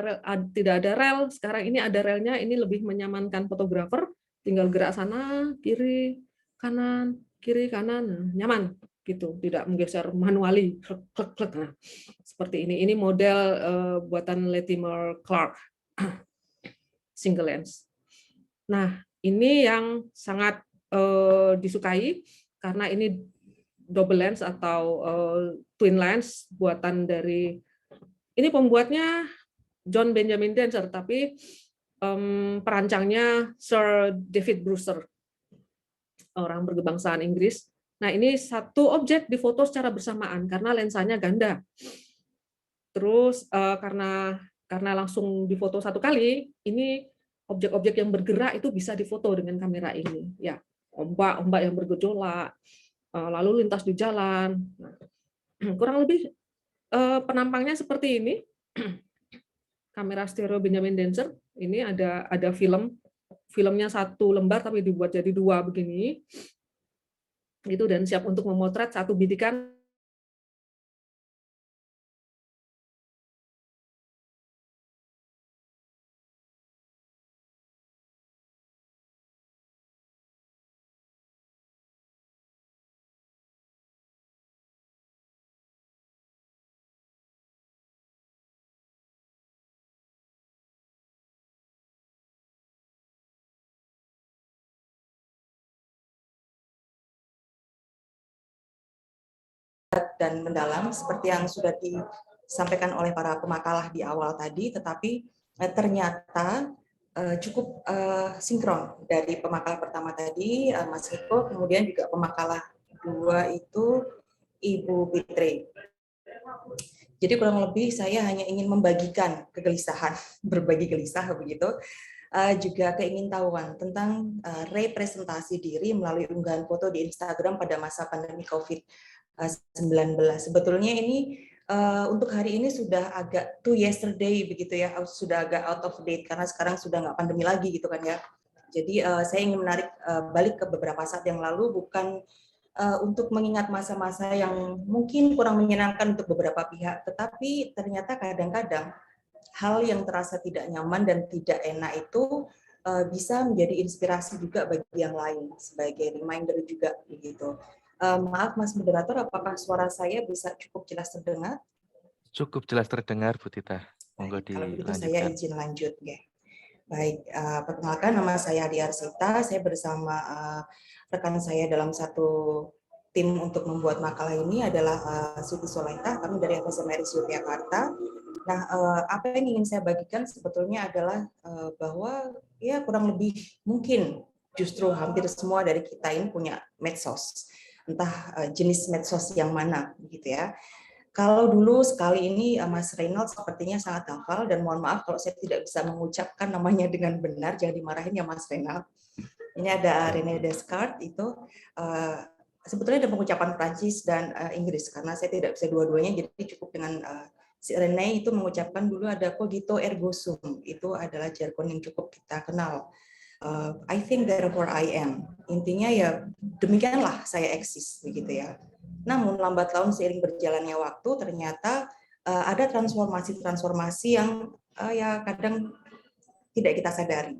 Speaker 5: ada rel, sekarang ini ada relnya, ini lebih menyamankan fotografer, tinggal gerak sana, kiri, kanan, nah, nyaman gitu, tidak menggeser manually. Nah, seperti ini. Ini model buatan Latimer Clark single lens. Nah, ini yang sangat disukai karena ini double lens atau twin lens buatan dari ini pembuatnya John Benjamin Dancer, tapi perancangnya Sir David Brewster, orang berkebangsaan Inggris. Nah, ini satu objek difoto secara bersamaan karena lensanya ganda. Terus karena langsung difoto satu kali, ini objek-objek yang bergerak itu bisa difoto dengan kamera ini. Ya, ombak yang bergejolak, lalu lintas di jalan. Nah, kurang lebih penampangnya seperti ini. Kamera stereo Benjamin Dancer. Ini ada filmnya satu lembar tapi dibuat jadi 2 begini. Itu dan siap untuk memotret satu bidikan.
Speaker 6: Dan mendalam seperti yang sudah disampaikan oleh para pemakalah di awal tadi, tetapi ternyata cukup sinkron dari pemakalah pertama tadi Mas Riko, kemudian juga pemakalah kedua itu Ibu Fitri. Jadi kurang lebih saya hanya ingin membagikan kegelisahan, berbagi gelisah begitu, juga keingintahuan tentang representasi diri melalui unggahan foto di Instagram pada masa pandemi COVID-19. Sebetulnya ini untuk hari ini sudah agak too yesterday begitu ya, sudah agak out of date karena sekarang sudah nggak pandemi lagi gitu kan ya. Jadi saya ingin menarik balik ke beberapa saat yang lalu, bukan untuk mengingat masa-masa yang mungkin kurang menyenangkan untuk beberapa pihak, tetapi ternyata kadang-kadang hal yang terasa tidak nyaman dan tidak enak itu bisa menjadi inspirasi juga bagi yang lain, sebagai reminder juga begitu. Maaf Mas Moderator, apakah suara saya bisa cukup jelas terdengar?
Speaker 4: Cukup jelas terdengar, Bu Tita. Monggo
Speaker 6: Kalau begitu
Speaker 4: dilanjutkan.
Speaker 6: saya izin lanjut. Ya. Baik, perkenalkan nama saya Adi Arsita, saya bersama rekan saya dalam satu tim untuk membuat makalah ini adalah Siti Solaita, kami dari FSMRI Yogyakarta. Nah, apa yang ingin saya bagikan sebetulnya adalah bahwa ya kurang lebih mungkin justru hampir semua dari kita ini punya medsos, entah jenis medsos yang mana, gitu ya. Kalau dulu sekali ini Mas Reynald sepertinya sangat hafal, dan mohon maaf kalau saya tidak bisa mengucapkan namanya dengan benar, jangan dimarahin ya Mas Reynald. Ini ada René Descartes, itu sebetulnya ada pengucapan Prancis dan Inggris, karena saya tidak bisa dua-duanya, jadi cukup dengan si René itu mengucapkan dulu ada cogito ergo sum, itu adalah jargon yang cukup kita kenal. I think therefore I am. Intinya ya demikianlah saya eksis, begitu ya. Namun lambat laun seiring berjalannya waktu ternyata ada transformasi yang ya kadang tidak kita sadari.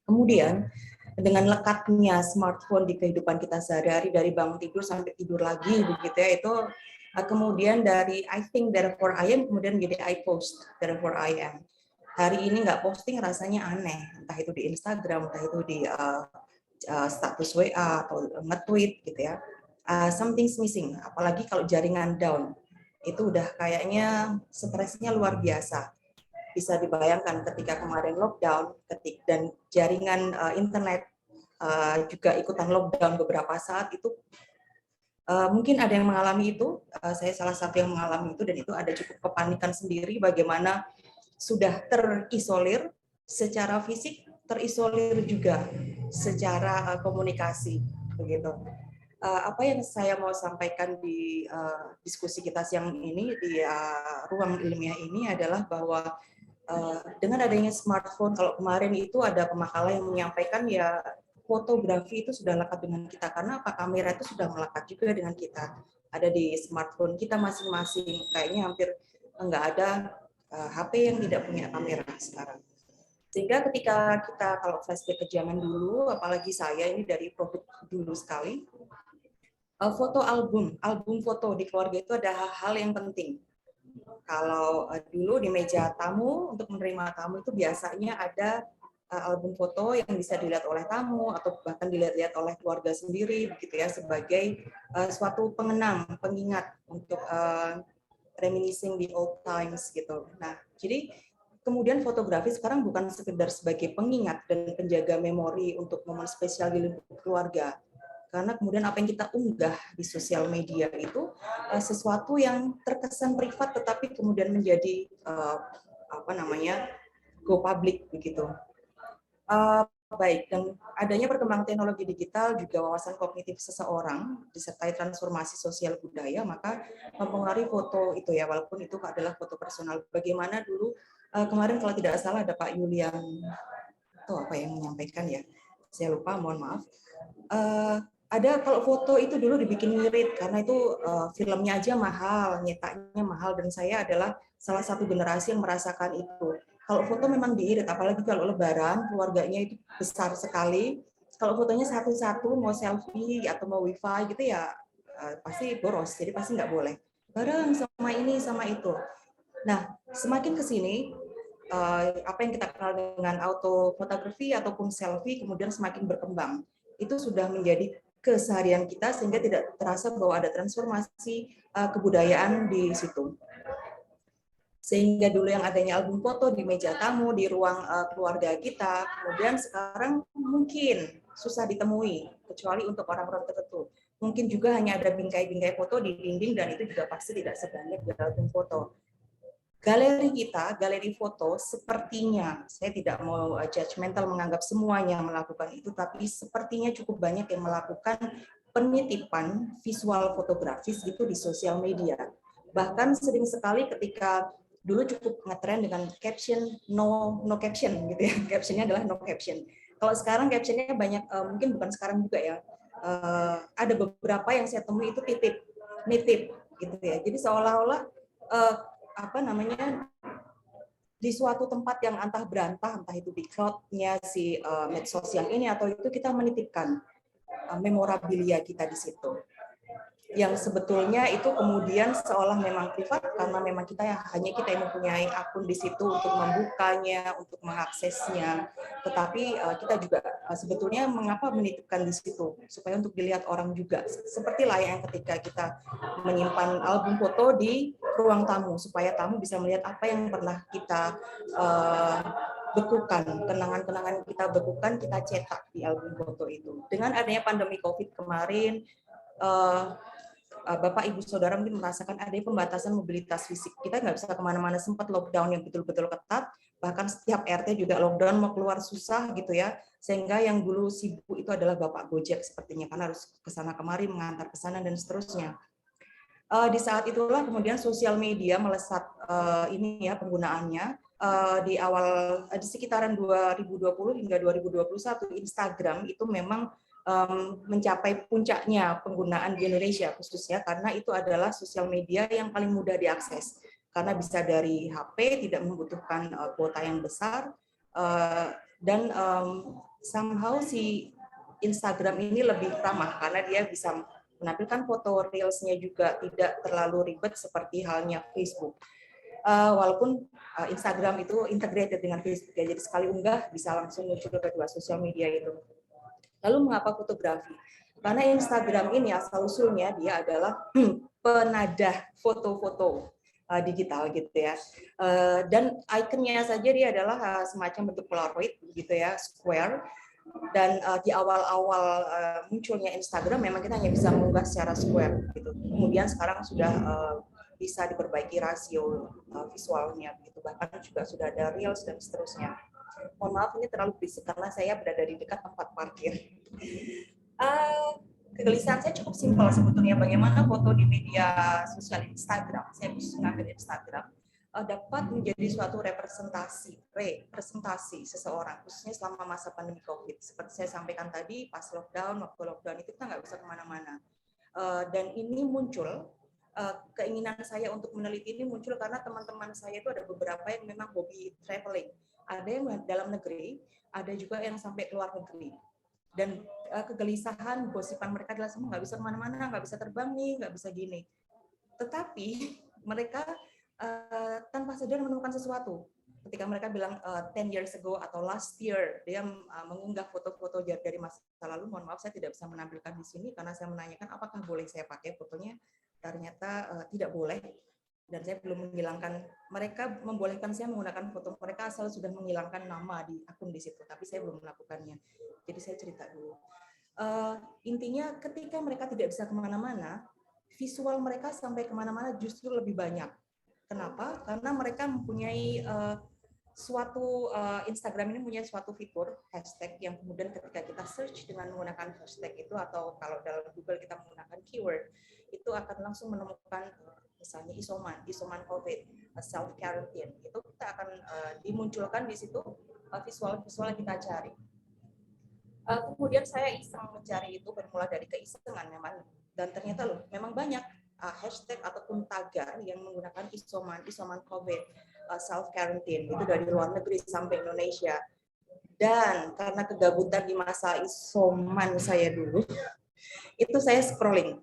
Speaker 6: Kemudian dengan lekatnya smartphone di kehidupan kita sehari-hari, dari bangun tidur sampai tidur lagi begitu ya, itu kemudian dari I think therefore I am kemudian menjadi I post therefore I am. Hari ini nggak posting rasanya aneh, entah itu di Instagram, entah itu di status WA atau nge-tweet gitu ya. something's missing. Apalagi kalau jaringan down, itu udah kayaknya stresnya luar biasa. Bisa dibayangkan ketika kemarin lockdown, dan jaringan internet juga ikutan lockdown beberapa saat itu. Mungkin ada yang mengalami itu, saya salah satu yang mengalami itu, dan itu ada cukup kepanikan sendiri bagaimana sudah terisolir secara fisik, terisolir juga secara komunikasi, begitu. Apa yang saya mau sampaikan di diskusi kita siang ini di ruang ilmiah ini adalah bahwa dengan adanya smartphone, kalau kemarin itu ada pemakalah yang menyampaikan ya fotografi itu sudah lekat dengan kita, karena apa, kamera itu sudah melekat juga dengan kita, ada di smartphone kita masing-masing. Kayaknya hampir nggak ada HP yang tidak punya kamera sekarang. Sehingga ketika kita kalau flashback ke zaman dulu, apalagi saya ini dari produk dulu sekali, foto album foto di keluarga itu ada hal yang penting. Kalau dulu di meja tamu untuk menerima tamu itu biasanya ada album foto yang bisa dilihat oleh tamu atau bahkan dilihat-lihat oleh keluarga sendiri, begitu ya, sebagai suatu pengenang, pengingat untuk reminiscing the old times gitu. Nah, jadi kemudian fotografi sekarang bukan sekedar sebagai pengingat dan penjaga memori untuk momen spesial di lingkup keluarga. Karena kemudian apa yang kita unggah di sosial media itu sesuatu yang terkesan privat tetapi kemudian menjadi go public begitu. Baik, dan adanya perkembangan teknologi digital juga wawasan kognitif seseorang disertai transformasi sosial budaya, maka mempengaruhi foto itu ya, walaupun itu adalah foto personal. Bagaimana dulu kemarin kalau tidak salah ada Pak Yulian itu apa yang menyampaikan ya, saya lupa, mohon maaf. Ada kalau foto itu dulu dibikin ngirit karena itu filmnya aja mahal, nyetaknya mahal, dan saya adalah salah satu generasi yang merasakan itu. Kalau foto memang diirit, apalagi kalau lebaran, keluarganya itu besar sekali. Kalau fotonya satu-satu, mau selfie atau mau wifi gitu ya pasti boros, jadi pasti nggak boleh. Bareng sama ini, sama itu. Nah, semakin ke sini, apa yang kita kenal dengan auto fotografi ataupun selfie kemudian semakin berkembang. Itu sudah menjadi keseharian kita sehingga tidak terasa bahwa ada transformasi kebudayaan di situ. Sehingga dulu yang adanya album foto di meja tamu, di ruang keluarga kita, kemudian sekarang mungkin susah ditemui, kecuali untuk orang-orang tertentu. Mungkin juga hanya ada bingkai-bingkai foto di dinding, dan itu juga pasti tidak sebanyak di album foto. Galeri kita, galeri foto, sepertinya, saya tidak mau judgmental menganggap semuanya melakukan itu, tapi sepertinya cukup banyak yang melakukan penitipan visual fotografis gitu di sosial media. Bahkan sering sekali ketika dulu cukup ngetren dengan caption no caption gitu ya, captionnya adalah no caption. Kalau sekarang captionnya banyak, mungkin bukan sekarang juga ya, ada beberapa yang saya temui itu nitip gitu ya. Jadi seolah-olah di suatu tempat yang antah berantah, entah itu di cloud-nya si medsos yang ini atau itu, kita menitipkan memorabilia kita di situ. Yang sebetulnya itu kemudian seolah memang privat karena memang hanya kita yang mempunyai akun di situ untuk membukanya, untuk mengaksesnya. Tetapi kita juga sebetulnya mengapa menitipkan di situ supaya untuk dilihat orang juga. Seperti layaknya ketika kita menyimpan album foto di ruang tamu supaya tamu bisa melihat apa yang pernah kita bekukan, kenangan-kenangan kita bekukan, kita cetak di album foto itu. Dengan adanya pandemi COVID kemarin, Bapak, Ibu, Saudara mungkin merasakan ada pembatasan mobilitas fisik. Kita nggak bisa kemana-mana, sempat lockdown yang betul-betul ketat, bahkan setiap RT juga lockdown, mau keluar susah gitu ya. Sehingga yang dulu sibuk itu adalah Bapak Gojek sepertinya, karena harus kesana kemari, mengantar pesanan dan seterusnya. Di saat itulah kemudian sosial media melesat ini ya penggunaannya. Di sekitaran 2020 hingga 2021 Instagram itu memang mencapai puncaknya penggunaan di Indonesia khususnya, karena itu adalah sosial media yang paling mudah diakses karena bisa dari HP, tidak membutuhkan kuota yang besar, dan somehow si Instagram ini lebih ramah karena dia bisa menampilkan foto, reels-nya juga tidak terlalu ribet seperti halnya Facebook. Walaupun Instagram itu integrated dengan Facebook ya, jadi sekali unggah bisa langsung muncul ke kedua sosial media itu. Lalu mengapa fotografi? Karena Instagram ini asal-usulnya dia adalah penadah foto-foto digital gitu ya. Dan ikonnya saja dia adalah semacam bentuk Polaroid gitu ya, square. Dan di awal-awal munculnya Instagram memang kita hanya bisa mengunggah secara square gitu. Kemudian sekarang sudah bisa diperbaiki rasio visualnya gitu. Bahkan juga sudah ada reels dan seterusnya. Mohon maaf ini terlalu berisik karena saya berada di dekat tempat parkir. Kegelisahan saya cukup simpel sebetulnya, bagaimana foto di media sosial Instagram, saya khusus mengambil Instagram, dapat menjadi suatu representasi seseorang, khususnya selama masa pandemi COVID. Seperti saya sampaikan tadi, pas lockdown, waktu lockdown itu kita nggak bisa kemana-mana. Dan ini muncul, keinginan saya untuk meneliti ini muncul karena teman-teman saya itu ada beberapa yang memang hobi traveling. Ada yang dalam negeri, ada juga yang sampai keluar negeri. Dan kegelisahan, gosipan mereka adalah semua nggak bisa kemana-mana, nggak bisa terbang nih, nggak bisa gini. Tetapi mereka tanpa sadar menemukan sesuatu. Ketika mereka bilang 10 years ago atau last year, dia mengunggah foto-foto dari masa lalu. Mohon maaf, saya tidak bisa menampilkan di sini karena saya menanyakan apakah boleh saya pakai fotonya. Ternyata tidak boleh. Dan saya belum menghilangkan, mereka membolehkan saya menggunakan foto mereka asal sudah menghilangkan nama di akun di situ, tapi saya belum melakukannya. Jadi saya cerita dulu. Intinya ketika mereka tidak bisa kemana-mana, visual mereka sampai kemana-mana justru lebih banyak. Kenapa? Karena mereka mempunyai Instagram ini punya suatu fitur hashtag yang kemudian ketika kita search dengan menggunakan hashtag itu, atau kalau dalam Google kita menggunakan keyword, itu akan langsung menemukan misalnya isoman COVID, self quarantine, itu kita akan dimunculkan di situ visual-visual yang kita cari. Kemudian saya iseng mencari itu, bermula dari keisengan memang, dan ternyata loh memang banyak hashtag ataupun tagar yang menggunakan isoman COVID, self quarantine, itu dari luar negeri sampai Indonesia. Dan karena kegabutan di masa isoman saya dulu, itu saya scrolling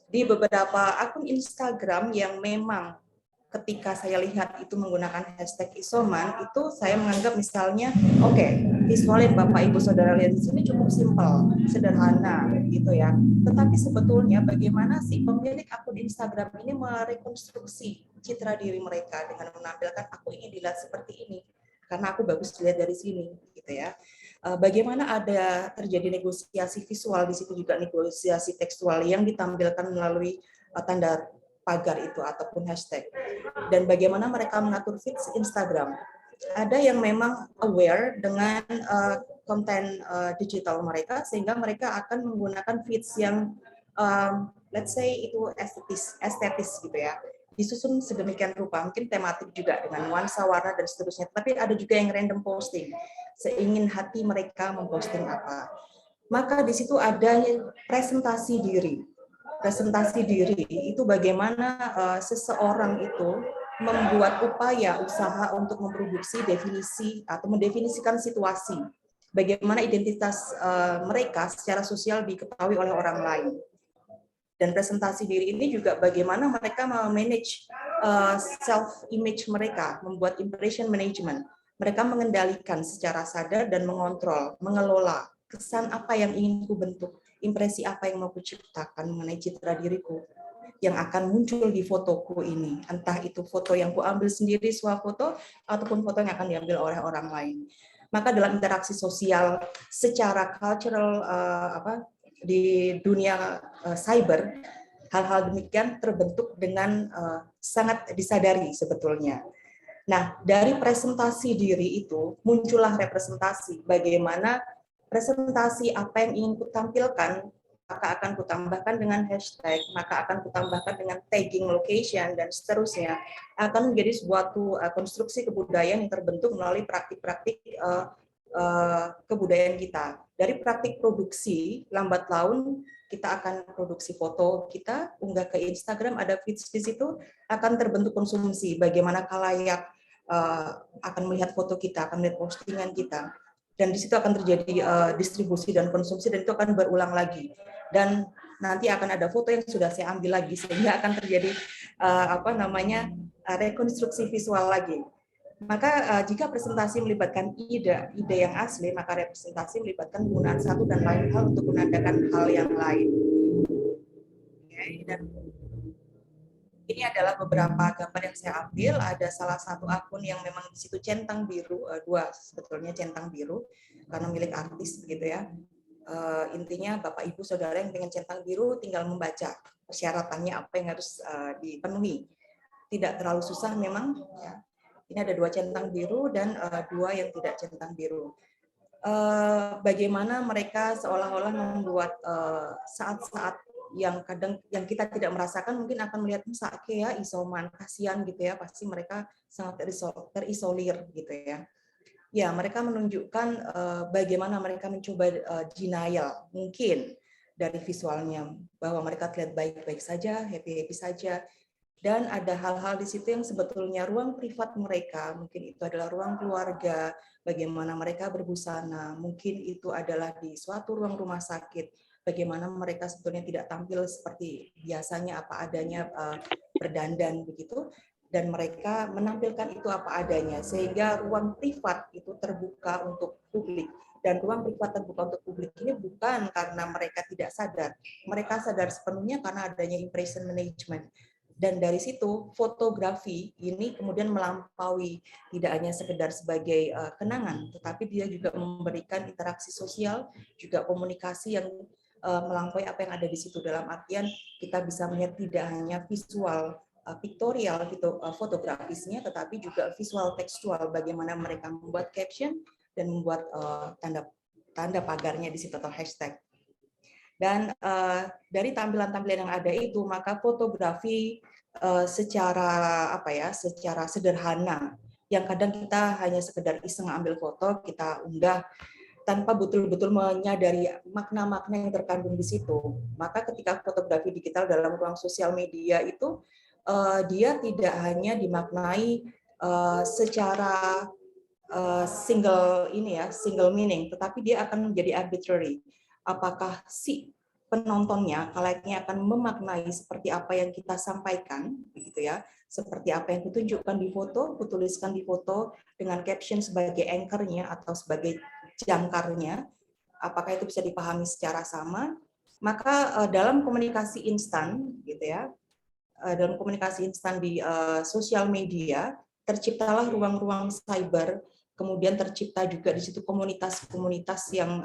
Speaker 6: di beberapa akun Instagram yang memang ketika saya lihat itu menggunakan hashtag isoman, itu saya menganggap misalnya, oke, visualin Bapak Ibu Saudara lihat di sini cukup simpel, sederhana gitu ya. Tetapi sebetulnya bagaimana sih pemilik akun Instagram ini merekonstruksi citra diri mereka dengan menampilkan aku ingin dilihat seperti ini karena aku bagus dilihat dari sini gitu ya. Bagaimana ada terjadi negosiasi visual di situ, juga negosiasi tekstual yang ditampilkan melalui tanda pagar itu ataupun hashtag, dan bagaimana mereka mengatur feeds Instagram. Ada yang memang aware dengan konten digital mereka, sehingga mereka akan menggunakan feeds yang let's say itu estetis gitu ya, disusun sedemikian rupa, mungkin tematik juga dengan nuansa warna dan seterusnya. Tapi ada juga yang random posting, seingin hati mereka memposting apa. Maka di situ ada presentasi diri. Presentasi diri itu bagaimana seseorang itu membuat upaya usaha untuk memproduksi definisi atau mendefinisikan situasi. Bagaimana identitas mereka secara sosial diketahui oleh orang lain. Dan presentasi diri ini juga bagaimana mereka memanage self-image mereka, membuat impression management. Mereka mengendalikan secara sadar dan mengontrol, mengelola kesan apa yang ingin ku bentuk, impresi apa yang mau ku ciptakan mengenai citra diriku yang akan muncul di fotoku ini. Entah itu foto yang ku ambil sendiri swafoto ataupun foto yang akan diambil oleh orang lain. Maka dalam interaksi sosial secara cultural di dunia cyber, hal-hal demikian terbentuk dengan sangat disadari sebetulnya. Nah, dari presentasi diri itu muncullah representasi. Bagaimana presentasi apa yang ingin kutampilkan, maka akan kutambahkan dengan hashtag, maka akan kutambahkan dengan tagging location dan seterusnya, akan menjadi suatu konstruksi kebudayaan yang terbentuk melalui praktik-praktik kebudayaan kita. Dari praktik produksi, lambat laun kita akan produksi foto kita, unggah ke Instagram, ada feeds di situ, akan terbentuk konsumsi. Bagaimana khalayak akan melihat foto kita, akan melihat postingan kita. Dan di situ akan terjadi distribusi dan konsumsi, dan itu akan berulang lagi. Dan nanti akan ada foto yang sudah saya ambil lagi, sehingga akan terjadi rekonstruksi visual lagi. Maka jika presentasi melibatkan ide yang asli, maka representasi melibatkan penggunaan satu dan lain hal untuk menandakan hal yang lain. Dan ini adalah beberapa gambar yang saya ambil. Ada salah satu akun yang memang di situ centang biru, dua sebetulnya centang biru karena milik artis begitu ya. Intinya Bapak Ibu Saudara yang pengen centang biru tinggal membaca persyaratannya apa yang harus dipenuhi. Tidak terlalu susah memang. Ya. Ini ada 2 centang biru dan 2 yang tidak centang biru. Bagaimana mereka seolah-olah membuat saat-saat yang kadang yang kita tidak merasakan mungkin akan melihat sakit ya isoman kasihan gitu ya, pasti mereka sangat terisolir gitu ya. Ya, mereka menunjukkan bagaimana mereka mencoba denial mungkin dari visualnya, bahwa mereka terlihat baik-baik saja, happy-happy saja, dan ada hal-hal di situ yang sebetulnya ruang privat mereka, mungkin itu adalah ruang keluarga, bagaimana mereka berbusana, mungkin itu adalah di suatu ruang rumah sakit, bagaimana mereka sebetulnya tidak tampil seperti biasanya apa adanya berdandan begitu, dan mereka menampilkan itu apa adanya sehingga ruang privat itu terbuka untuk publik. Dan ruang privat terbuka untuk publik ini bukan karena mereka tidak sadar, mereka sadar sepenuhnya karena adanya impression management. Dan dari situ fotografi ini kemudian melampaui tidak hanya sekedar sebagai kenangan, tetapi dia juga memberikan interaksi sosial, juga komunikasi yang melampaui apa yang ada di situ, dalam artian kita bisa melihat tidak hanya visual pictorial gitu fotografisnya, tetapi juga visual tekstual, bagaimana mereka membuat caption dan membuat tanda pagarnya di situ atau hashtag. Dan dari tampilan-tampilan yang ada itu, maka fotografi secara secara sederhana yang kadang kita hanya sekedar iseng ambil foto, kita unggah tanpa betul-betul menyadari makna-makna yang terkandung di situ. Maka ketika fotografi digital dalam ruang sosial media itu, dia tidak hanya dimaknai secara single meaning, tetapi dia akan menjadi arbitrary. Apakah si penontonnya, kalaiknya akan memaknai seperti apa yang kita sampaikan, begitu ya, seperti apa yang kutunjukkan di foto, kutuliskan di foto dengan caption sebagai anchor-nya atau sebagai jangkarnya, apakah itu bisa dipahami secara sama? Maka dalam komunikasi instan, gitu ya, dalam komunikasi instan di sosial media, terciptalah ruang-ruang cyber, kemudian tercipta juga di situ komunitas-komunitas yang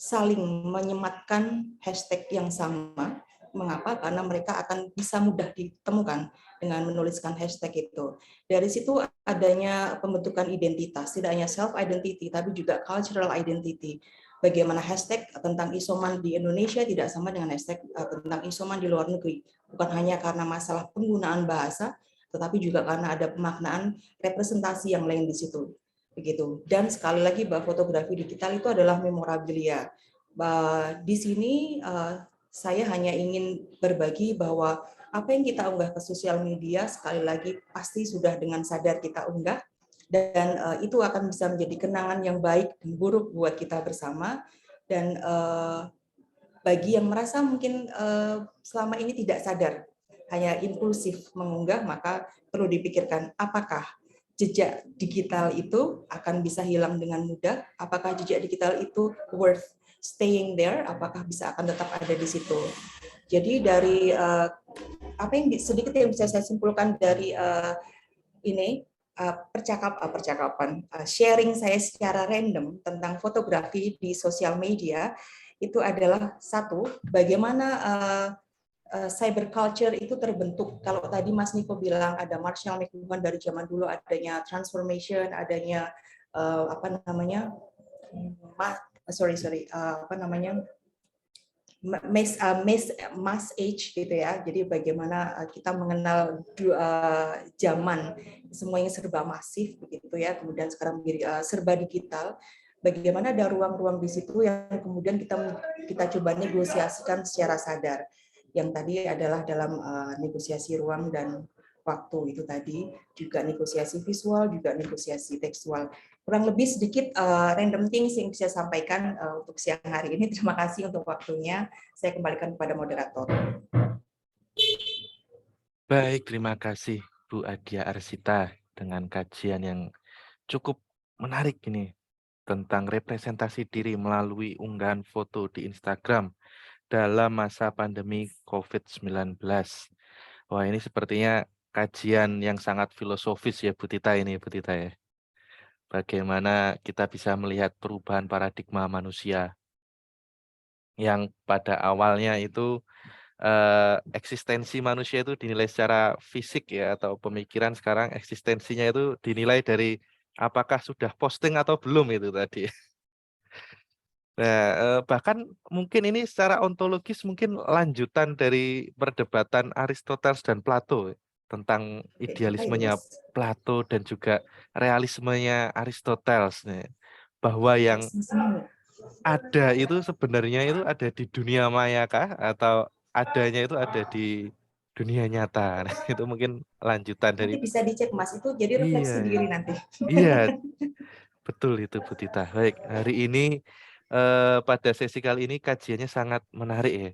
Speaker 6: saling menyematkan hashtag yang sama. Mengapa? Karena mereka akan bisa mudah ditemukan dengan menuliskan hashtag itu. Dari situ adanya pembentukan identitas, tidak hanya self-identity, tapi juga cultural identity. Bagaimana hashtag tentang isoman di Indonesia tidak sama dengan hashtag tentang isoman di luar negeri. Bukan hanya karena masalah penggunaan bahasa, tetapi juga karena ada pemaknaan representasi yang lain di situ. Begitu. Dan sekali lagi bahwa fotografi digital itu adalah memorabilia. Di sini saya hanya ingin berbagi bahwa apa yang kita unggah ke sosial media sekali lagi pasti sudah dengan sadar kita unggah, dan itu akan bisa menjadi kenangan yang baik dan buruk buat kita bersama. Dan bagi yang merasa mungkin selama ini tidak sadar, hanya impulsif mengunggah, maka perlu dipikirkan apakah jejak digital itu akan bisa hilang dengan mudah, apakah jejak digital itu worth staying there, apakah bisa akan tetap ada di situ. Jadi dari apa yang sedikit yang bisa saya simpulkan dari ini percakapan sharing saya secara random tentang fotografi di sosial media itu adalah satu, bagaimana cyber culture itu terbentuk. Kalau tadi Mas Niko bilang ada Marshall McLuhan dari zaman dulu, adanya transformation, adanya mass age gitu ya. Jadi bagaimana kita mengenal zaman semuanya serba masif begitu ya. Kemudian sekarang menjadi serba digital. Bagaimana ada ruang-ruang di situ yang kemudian kita coba negosiasikan secara sadar. Yang tadi adalah dalam negosiasi ruang dan waktu itu tadi, juga negosiasi visual, juga negosiasi tekstual. Kurang lebih sedikit random things yang bisa saya sampaikan untuk siang hari ini. Terima kasih untuk waktunya. Saya kembalikan kepada moderator.
Speaker 4: Baik, terima kasih Bu Adia Arsita. dengan kajian yang cukup menarik ini tentang representasi diri melalui unggahan foto di Instagram dalam masa pandemi COVID-19. Wah, ini sepertinya kajian yang sangat filosofis ya Bu Tita ini, Bu Tita ya. Bagaimana kita bisa melihat perubahan paradigma manusia yang pada awalnya itu eksistensi manusia itu dinilai secara fisik ya atau pemikiran, sekarang eksistensinya itu dinilai dari apakah sudah posting atau belum itu tadi. Nah, bahkan mungkin ini secara ontologis mungkin lanjutan dari perdebatan Aristoteles dan Plato tentang
Speaker 6: Kayak apa itu,
Speaker 4: idealismenya
Speaker 6: Mas?
Speaker 4: Plato dan juga realismenya Aristoteles nih. Bahwa yang
Speaker 6: Teksnya
Speaker 4: ada itu sebenarnya itu ada di dunia maya kah atau adanya itu ada di dunia nyata. Nah, itu mungkin lanjutan
Speaker 6: nanti
Speaker 4: dari
Speaker 6: bisa dicek, Mas. Itu jadi
Speaker 4: iya
Speaker 6: refleksi
Speaker 4: ya.
Speaker 6: diri nanti.
Speaker 4: Iya, betul itu Bu Tita. Baik, hari ini pada sesi kali ini kajiannya sangat menarik ya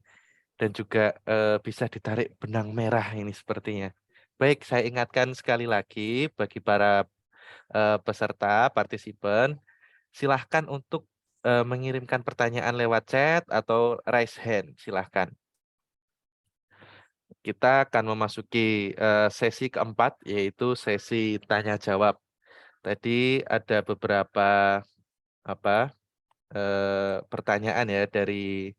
Speaker 4: dan juga bisa ditarik benang merah ini sepertinya. Baik, saya ingatkan sekali lagi bagi para peserta partisipan, silahkan untuk mengirimkan pertanyaan lewat chat atau raise hand, silahkan. Kita akan memasuki sesi keempat, yaitu sesi tanya jawab. Tadi ada beberapa pertanyaan ya dari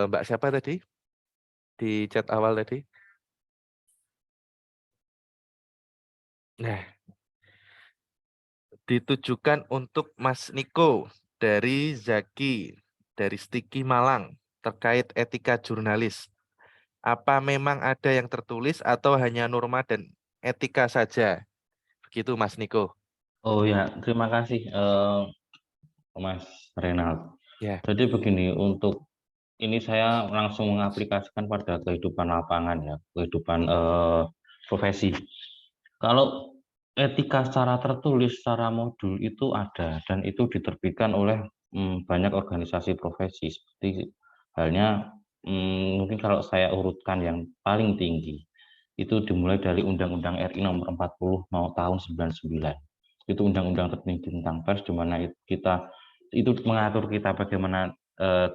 Speaker 4: Mbak siapa tadi di chat awal tadi? Nah, ditujukan untuk Mas Niko dari Zaki dari Stiki Malang terkait etika jurnalis. Apa memang ada yang tertulis atau hanya norma dan etika saja? Begitu Mas Niko.
Speaker 7: Oh ya, terima kasih Mas Renald.
Speaker 4: Ya,
Speaker 7: Jadi begini, untuk ini saya langsung mengaplikasikan pada kehidupan lapangan ya, kehidupan profesi. Kalau etika secara tertulis, secara modul itu ada dan itu diterbitkan oleh banyak organisasi profesi. Seperti halnya mungkin kalau saya urutkan yang paling tinggi, itu dimulai dari Undang-Undang RI nomor 40 tahun 99. Itu undang-undang tertinggi tentang pers, di mana itu mengatur kita bagaimana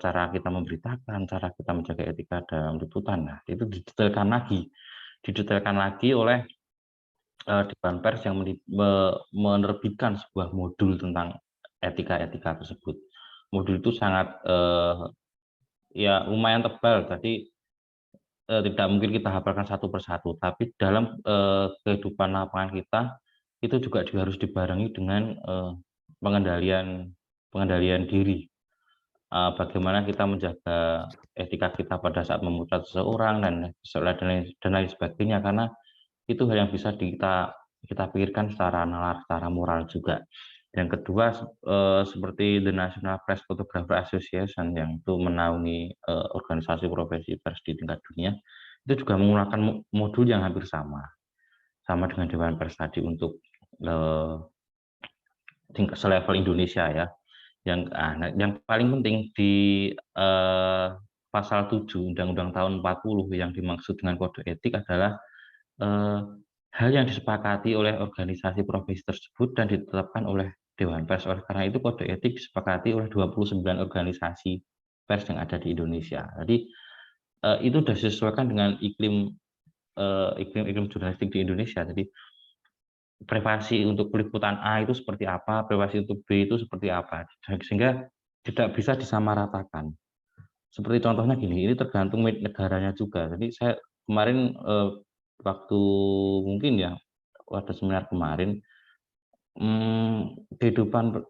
Speaker 7: cara kita memberitakan, cara kita menjaga etika dalam liputan. Nah, itu didetailkan lagi oleh Dewan Pers yang menerbitkan sebuah modul tentang etika-etika tersebut. Modul itu sangat ya lumayan tebal, jadi tidak mungkin kita hafalkan satu persatu, tapi dalam kehidupan lapangan kita itu juga harus dibarengi dengan pengendalian diri. Bagaimana kita menjaga etika kita pada saat memutar seseorang dan lain sebagainya, karena itu hal yang bisa kita pikirkan secara nalar, secara moral juga. Yang kedua, seperti The National Press Photographer Association yang itu menaungi organisasi profesi pers di tingkat dunia, itu juga menggunakan modul yang hampir sama dengan Dewan Pers tadi untuk selevel Indonesia ya. Yang paling penting di pasal 7 Undang-Undang tahun 40 yang dimaksud dengan kode etik adalah hal yang disepakati oleh organisasi profesi tersebut dan ditetapkan oleh Dewan Pers. Oleh karena itu kode etik disepakati oleh 29 organisasi pers yang ada di Indonesia. Jadi itu sudah disesuaikan dengan iklim jurnalistik di Indonesia. Jadi privasi untuk peliputan A itu seperti apa, privasi untuk B itu seperti apa, sehingga tidak bisa disamaratakan. Seperti contohnya gini, ini tergantung negaranya juga. Jadi saya kemarin waktu mungkin ya pada seminar kemarin, kehidupan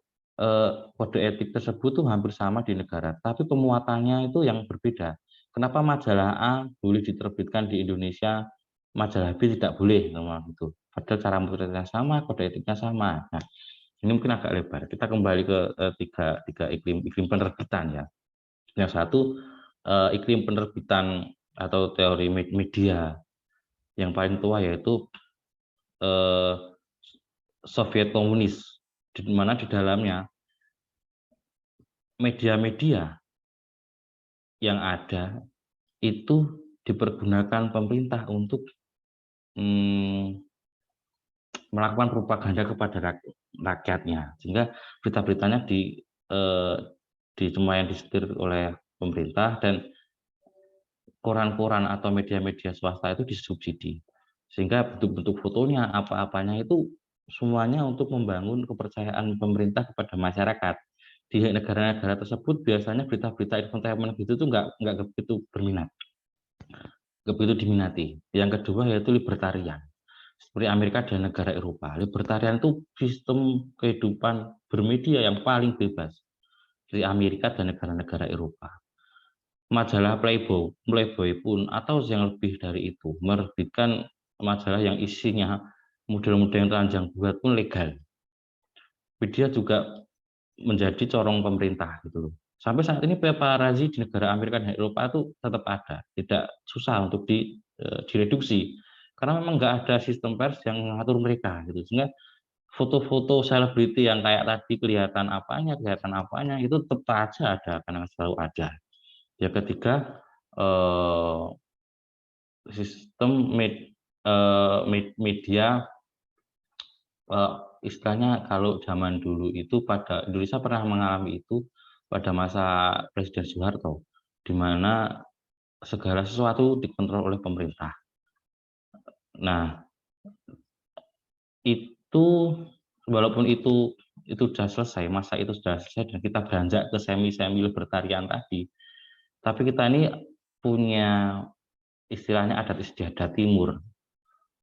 Speaker 7: kode etik tersebut tuh hampir sama di negara, tapi pemuatannya itu yang berbeda. Kenapa majalah A boleh diterbitkan di Indonesia, majalah B tidak boleh, memang itu. Padahal cara memotretnya sama, kode etiknya sama. Nah, ini mungkin agak lebar. Kita kembali ke tiga iklim penerbitan ya. Yang satu iklim penerbitan atau teori media yang paling tua yaitu Soviet komunis, di mana di dalamnya media-media yang ada itu dipergunakan pemerintah untuk melakukan propaganda kepada rakyatnya, sehingga berita-beritanya lumayan disetir oleh pemerintah, dan koran-koran atau media-media swasta itu disubsidi, sehingga bentuk-bentuk fotonya, apa-apanya itu semuanya untuk membangun kepercayaan pemerintah kepada masyarakat. Di negara-negara tersebut biasanya berita-berita infotainment gitu tuh nggak begitu berminat, nggak begitu diminati. Yang kedua yaitu libertarian. Seperti Amerika dan negara Eropa, libertarian itu sistem kehidupan bermedia yang paling bebas di Amerika dan negara-negara Eropa. Majalah Playboy pun atau yang lebih dari itu menerbitkan majalah yang isinya model-model yang telanjang buat pun legal. Media juga menjadi corong pemerintah gitu loh. Sampai saat ini paparazi di negara Amerika dan Eropa itu tetap ada, tidak susah untuk direduksi karena memang nggak ada sistem pers yang mengatur mereka gitu. Sehingga foto-foto selebriti yang kayak tadi kelihatan apanya itu tetap aja ada, karena selalu ada. Yang ketiga, sistem media, istilahnya kalau zaman dulu itu pada Indonesia pernah mengalami itu pada masa Presiden Soeharto, di mana segala sesuatu dikontrol oleh pemerintah. Nah, itu walaupun itu sudah selesai, masa itu sudah selesai dan kita beranjak ke semi libertarian tadi, tapi kita ini punya istilahnya adat istiadat timur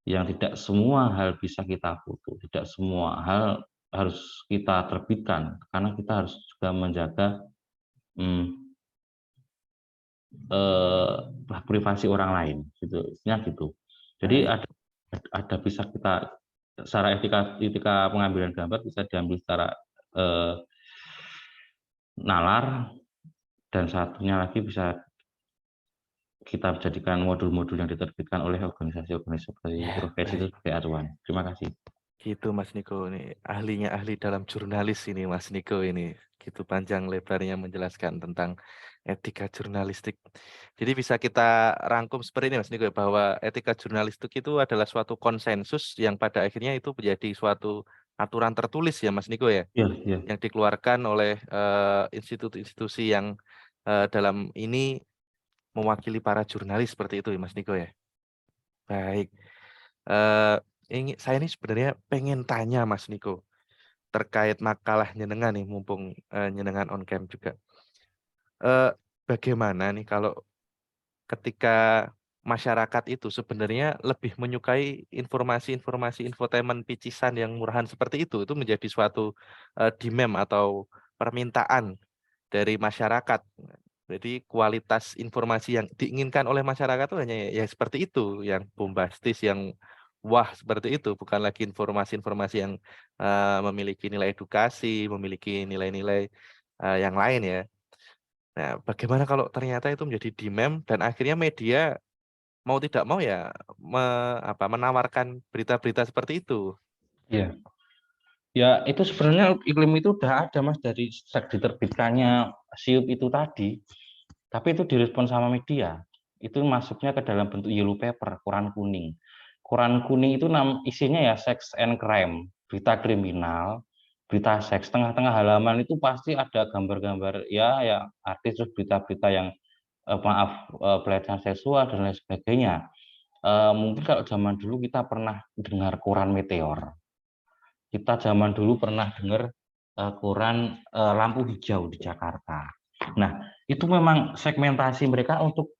Speaker 7: yang tidak semua hal bisa kita foto, tidak semua hal harus kita terbitkan karena kita harus juga menjaga privasi orang lain gitu. Jadi ada bisa kita secara etika pengambilan gambar bisa diambil secara nalar, dan satunya lagi bisa kita jadikan modul-modul yang diterbitkan oleh organisasi-organisasi profesi itu sebagai acuan. Terima kasih.
Speaker 4: Gitu Mas Niko, ini ahlinya ahli dalam jurnalis ini Mas Niko ini. Gitu panjang lebarnya menjelaskan tentang etika jurnalistik. Jadi bisa kita rangkum seperti ini Mas Niko, bahwa etika jurnalistik itu adalah suatu konsensus yang pada akhirnya itu menjadi suatu aturan tertulis ya Mas Niko ya.
Speaker 7: Iya.
Speaker 4: Yang dikeluarkan oleh institusi-institusi yang dalam ini mewakili para jurnalis seperti itu ya Mas Niko ya. Baik. Saya ini sebenarnya pengen tanya Mas Niko terkait makalah nyenengan nih, mumpung nyenengan on cam juga. Bagaimana nih kalau ketika masyarakat itu sebenarnya lebih menyukai informasi-informasi infotainment picisan yang murahan seperti itu menjadi suatu demand atau permintaan dari masyarakat. Jadi kualitas informasi yang diinginkan oleh masyarakat itu hanya ya seperti itu, yang bombastis, yang wah seperti itu, bukan lagi informasi-informasi yang memiliki nilai edukasi, memiliki nilai-nilai yang lain ya. Nah, bagaimana kalau ternyata itu menjadi demand dan akhirnya media mau tidak mau ya menawarkan berita-berita seperti itu.
Speaker 7: Iya. Ya, itu sebenarnya iklim itu udah ada Mas dari sejak diterbitkannya SIUP itu tadi. Tapi itu direspon sama media. Itu masuknya ke dalam bentuk yellow paper, koran kuning. Koran kuning itu isinya ya sex and crime, berita kriminal, berita seks. Tengah-tengah halaman itu pasti ada gambar-gambar ya artis, terus berita-berita yang pelecehan seksual dan lain sebagainya. Mungkin kalau zaman dulu kita pernah dengar koran Meteor. Kita zaman dulu pernah dengar koran lampu hijau di Jakarta. Nah, itu memang segmentasi mereka untuk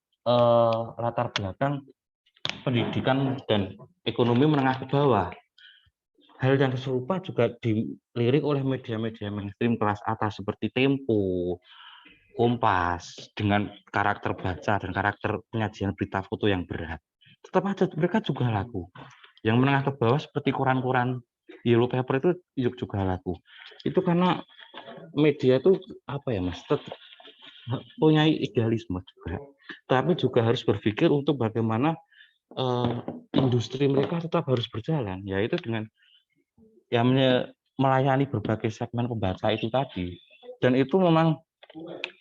Speaker 7: latar belakang pendidikan dan ekonomi menengah ke bawah. Hal yang serupa juga dilirik oleh media-media mainstream kelas atas seperti Tempo, Kompas, dengan karakter baca dan karakter penyajian berita foto yang berat. Tetap aja mereka juga laku. Yang menengah ke bawah seperti koran-koran yellow paper itu juga laku. Itu karena media itu Mas, punya idealisme juga, tapi juga harus berpikir untuk bagaimana industri mereka tetap harus berjalan, yaitu dengan melayani berbagai segmen pembaca itu tadi. Dan itu memang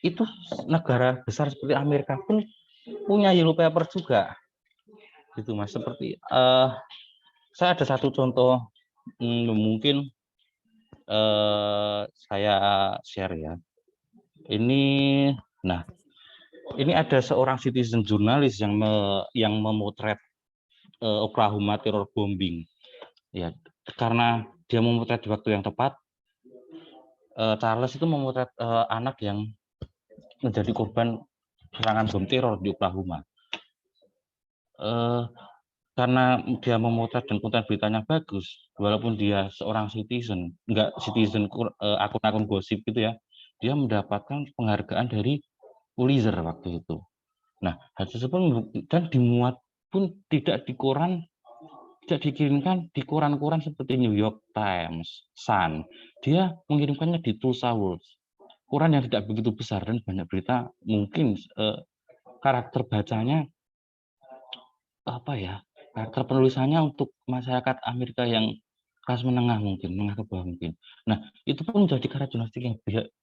Speaker 7: itu negara besar seperti Amerika pun punya yellow paper juga, gitu Mas. Seperti saya ada satu contoh mungkin saya share ya. Ini, nah, ini ada seorang citizen jurnalis yang memotret Oklahoma terror bombing. Ya, karena dia memotret di waktu yang tepat, Charles itu memotret anak yang menjadi korban serangan bom teror di Oklahoma. Karena dia memotret dan konten beritanya bagus, walaupun dia seorang citizen, enggak citizen akun-akun gosip gitu ya, dia mendapatkan penghargaan dari Pulitzer waktu itu. Nah, hal tersebut membuktikan dimuat pun tidak di koran, tidak dikirimkan di koran-koran seperti New York Times, Sun. Dia mengirimkannya di Tulsa World, koran yang tidak begitu besar dan banyak berita, mungkin karakter bacanya apa ya, karakter penulisannya untuk masyarakat Amerika yang kelas menengah mungkin, menengah ke bawah mungkin. Nah, itu pun menjadi karya jurnalistik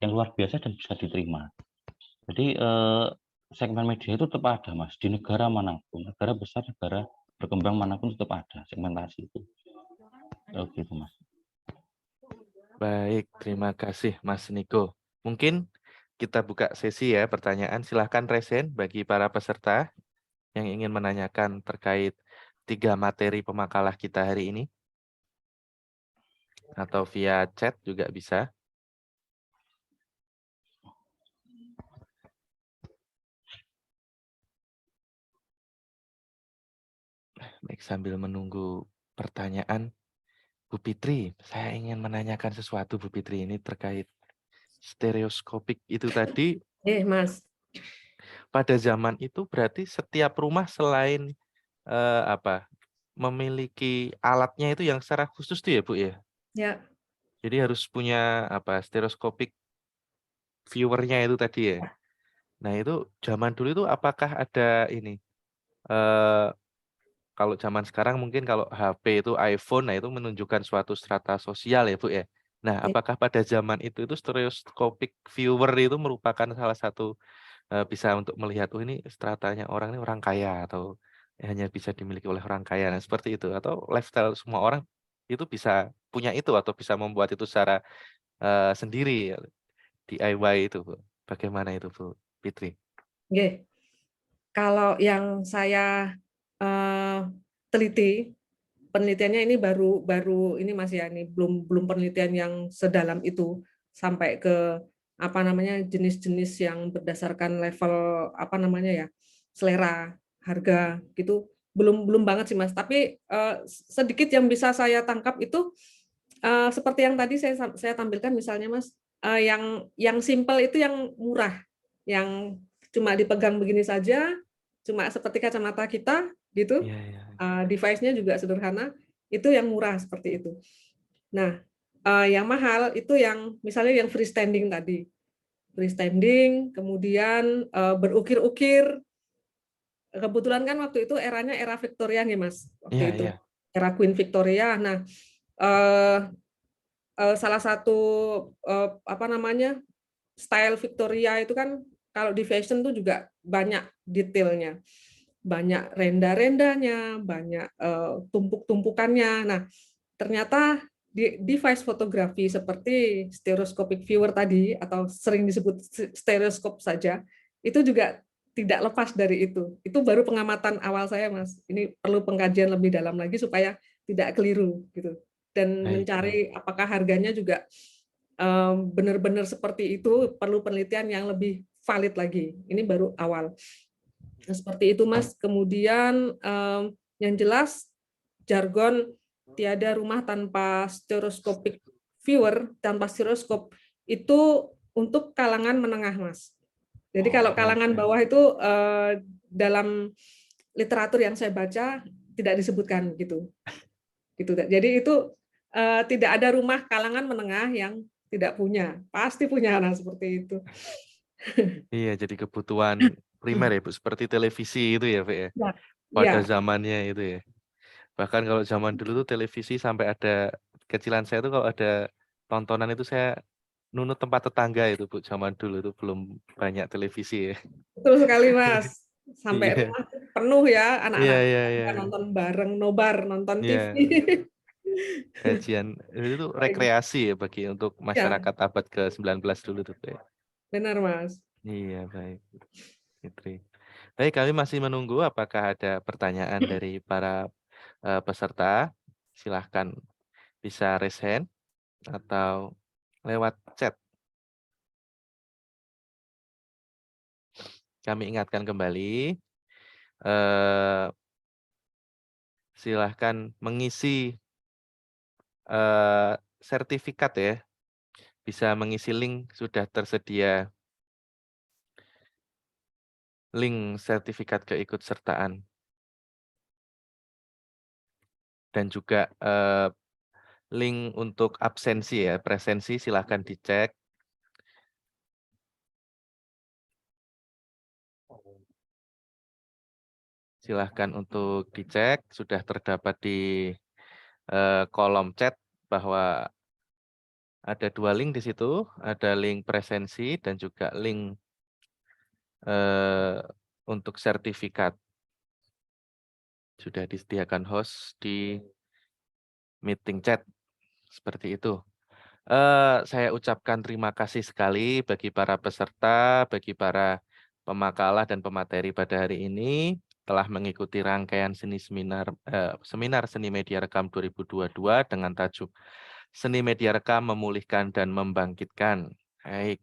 Speaker 7: yang luar biasa dan bisa diterima. Jadi segmen media itu tetap ada, Mas, di negara manapun, negara besar, negara berkembang manapun tetap ada segmentasi itu. Oke, itu, Mas.
Speaker 4: Baik, terima kasih Mas Niko. Mungkin kita buka sesi ya pertanyaan. Silahkan resen bagi para peserta yang ingin menanyakan terkait 3 materi pemakalah kita hari ini. Atau via chat juga bisa. Baik, sambil menunggu pertanyaan, Bu Fitri, saya ingin menanyakan sesuatu Bu Fitri ini terkait stereoskopik itu tadi.
Speaker 5: Mas.
Speaker 4: Pada zaman itu berarti setiap rumah selain memiliki alatnya itu yang secara khusus tuh ya Bu ya?
Speaker 5: Ya.
Speaker 4: Jadi harus punya stereoskopik viewernya itu tadi ya. Nah itu zaman dulu itu apakah ada ini? Kalau zaman sekarang mungkin kalau HP itu iPhone, nah itu menunjukkan suatu strata sosial ya Bu ya. Nah apakah pada zaman itu stereoskopik viewer itu merupakan salah satu bisa untuk melihat ini stratanya orang ini orang kaya atau hanya bisa dimiliki oleh orang kaya, nah seperti itu, atau lifestyle semua orang itu bisa punya itu atau bisa membuat itu secara sendiri DIY itu Bu. Bagaimana itu Bu Fitri?
Speaker 5: Oke. Kalau yang saya teliti, penelitiannya ini baru ini Mas ya, ini belum penelitian yang sedalam itu sampai ke jenis-jenis yang berdasarkan level selera, harga gitu, belum banget sih Mas. Tapi sedikit yang bisa saya tangkap itu seperti yang tadi saya tampilkan misalnya Mas, yang simple itu yang murah, yang cuma dipegang begini saja, cuma seperti kacamata kita gitu. Device-nya juga sederhana, itu yang murah seperti itu. Nah, yang mahal itu yang misalnya yang freestanding tadi. Freestanding, kemudian berukir-ukir. Kebetulan kan waktu itu eranya era Victoria nih Mas, waktu itu. Era Queen Victoria. Nah, salah satu style Victoria itu kan kalau di fashion tuh juga banyak detailnya, banyak renda-rendanya, banyak tumpuk-tumpukannya. Nah, ternyata device fotografi seperti stereoscopic viewer tadi atau sering disebut stereoskop saja, itu juga tidak lepas dari itu. Itu baru pengamatan awal saya, Mas. Ini perlu pengkajian lebih dalam lagi supaya tidak keliru gitu. Dan mencari apakah harganya juga benar-benar seperti itu, perlu penelitian yang lebih valid lagi. Ini baru awal. Nah, seperti itu Mas. Kemudian yang jelas jargon tiada rumah tanpa stereoscopic viewer, tanpa stereoskop itu untuk kalangan menengah Mas. Jadi kalau kalangan bawah itu dalam literatur yang saya baca tidak disebutkan gitu. Jadi itu tidak ada rumah kalangan menengah yang tidak punya, pasti punya anak seperti itu.
Speaker 4: Iya, jadi kebutuhan primer ya Bu, seperti televisi itu ya Bu ya. Pada zamannya itu ya. Bahkan kalau zaman dulu tuh televisi sampai ada, kecilan saya tuh kalau ada tontonan itu saya nunut tempat tetangga itu Bu, zaman dulu itu belum banyak televisi ya.
Speaker 5: Betul sekali Mas. Sampai rumah penuh ya anak-anak
Speaker 4: Iya.
Speaker 5: nonton bareng, nobar, nonton TV.
Speaker 4: Kajian itu
Speaker 5: Baik.
Speaker 4: rekreasi ya bagi untuk
Speaker 5: Ya,
Speaker 4: masyarakat abad ke-19 dulu tuh. Ya.
Speaker 5: benar Mas.
Speaker 4: Iya, baik. Fitri. Baik, kami masih menunggu apakah ada pertanyaan dari para peserta. Silahkan bisa raise hand atau lewat chat. Kami ingatkan kembali, silahkan mengisi sertifikat ya. Bisa mengisi link, sudah tersedia link sertifikat keikutsertaan. Dan juga link untuk absensi ya, presensi silahkan dicek. Silahkan untuk dicek, sudah terdapat di kolom chat bahwa ada 2 link di situ, ada link presensi dan juga link untuk sertifikat. Sudah disediakan host di meeting chat, seperti itu. Saya ucapkan terima kasih sekali bagi para peserta, bagi para pemakalah dan pemateri pada hari ini telah mengikuti rangkaian seminar seni media rekam 2022 dengan tajuk Seni Media Rekam Memulihkan dan Membangkitkan. Baik.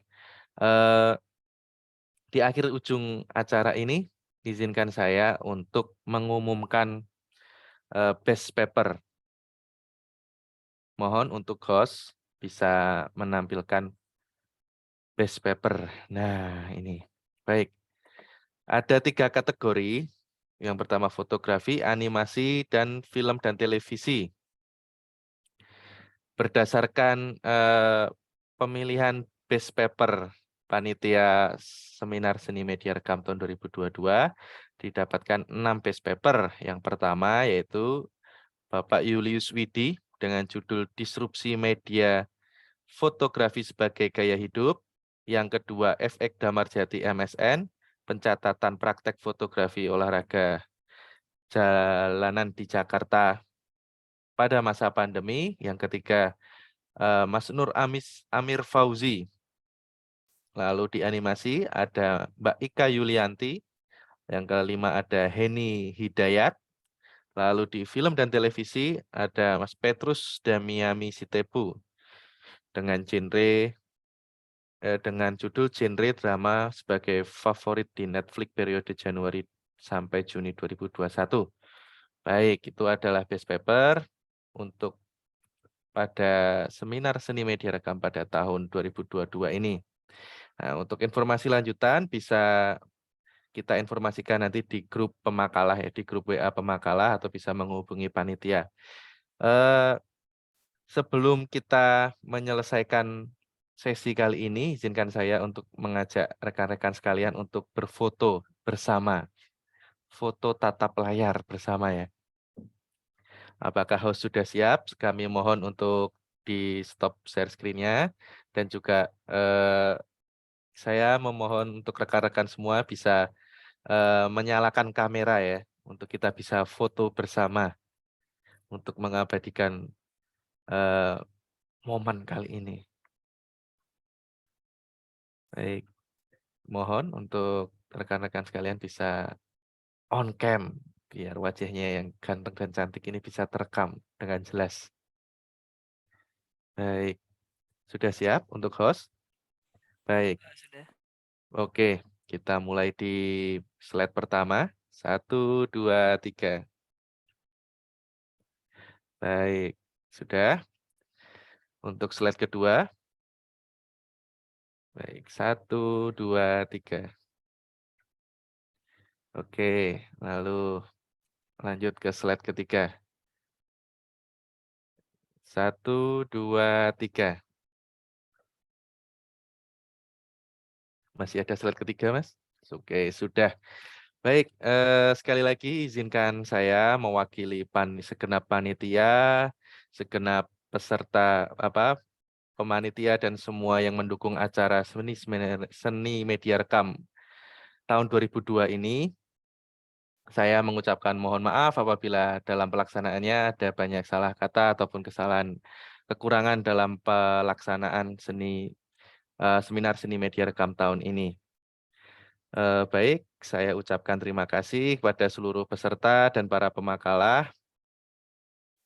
Speaker 4: Di akhir ujung acara ini, izinkan saya untuk mengumumkan best paper. Mohon untuk host bisa menampilkan best paper. Nah, ini. Baik. Ada 3 kategori. Yang pertama fotografi, animasi, dan film dan televisi. Berdasarkan pemilihan best paper panitia seminar seni media rekam tahun 2022, didapatkan 6 best paper. Yang pertama yaitu Bapak Julius Widi dengan judul Disrupsi Media Fotografi sebagai Gaya Hidup. Yang kedua, FX Damarjati MSN, pencatatan praktek fotografi olahraga jalanan di Jakarta pada masa pandemi. Yang ketiga, Mas Nur Amir Fauzi. Lalu di animasi ada Mbak Ika Yulianti. Yang kelima ada Heni Hidayat. Lalu di film dan televisi ada Mas Petrus Damiami Sitepu dengan judul genre drama sebagai favorit di Netflix periode Januari sampai Juni 2021. Baik, itu adalah best paper untuk pada seminar seni media rekam pada tahun 2022 ini. Nah, untuk informasi lanjutan bisa kita informasikan nanti di grup pemakalah ya, di grup WA pemakalah atau bisa menghubungi panitia. Sebelum kita menyelesaikan sesi kali ini, izinkan saya untuk mengajak rekan-rekan sekalian untuk berfoto bersama. Foto tatap layar bersama ya. Apakah host sudah siap? Kami mohon untuk di stop share screen-nya dan juga saya memohon untuk rekan-rekan semua bisa menyalakan kamera ya untuk kita bisa foto bersama untuk mengabadikan momen kali ini. Baik, mohon untuk rekan-rekan sekalian bisa on cam biar wajahnya yang ganteng dan cantik ini bisa terekam dengan jelas. Baik, sudah siap untuk host? Baik.
Speaker 1: Sudah.
Speaker 4: Oke, kita mulai di slide pertama. 1, 2, 3. Baik, sudah. Untuk slide kedua. Baik, 1, 2, 3. Oke, lalu lanjut ke slide ketiga. 1, 2, 3. Masih ada slide ketiga, Mas? Oke, sudah. Baik, sekali lagi izinkan saya mewakili segenap panitia, segenap peserta pemanitia dan semua yang mendukung acara seni media rekam tahun 2002 ini Saya mengucapkan mohon maaf apabila dalam pelaksanaannya ada banyak salah kata ataupun kesalahan kekurangan dalam pelaksanaan seminar seni media rekam tahun ini. Baik, saya ucapkan terima kasih kepada seluruh peserta dan para pemakalah.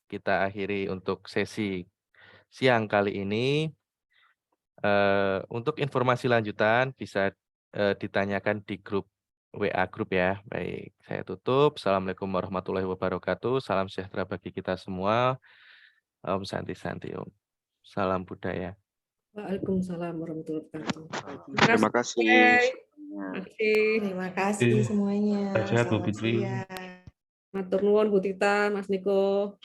Speaker 4: Kita akhiri untuk sesi siang kali ini. Untuk informasi lanjutan bisa ditanyakan di grup WA grup ya. Baik, saya tutup. Assalamualaikum warahmatullahi wabarakatuh. Salam sejahtera bagi kita semua. Om Santi Santi Om. Salam budaya.
Speaker 5: Waalaikumsalam warahmatullahi wabarakatuh.
Speaker 8: Terima kasih.
Speaker 5: Terima kasih.
Speaker 6: Terima kasih semuanya.
Speaker 7: Sehat, Bu
Speaker 6: Selamat
Speaker 7: Fitri.
Speaker 6: siang.
Speaker 5: Matur nuwun Bu Tita, Mas Niko.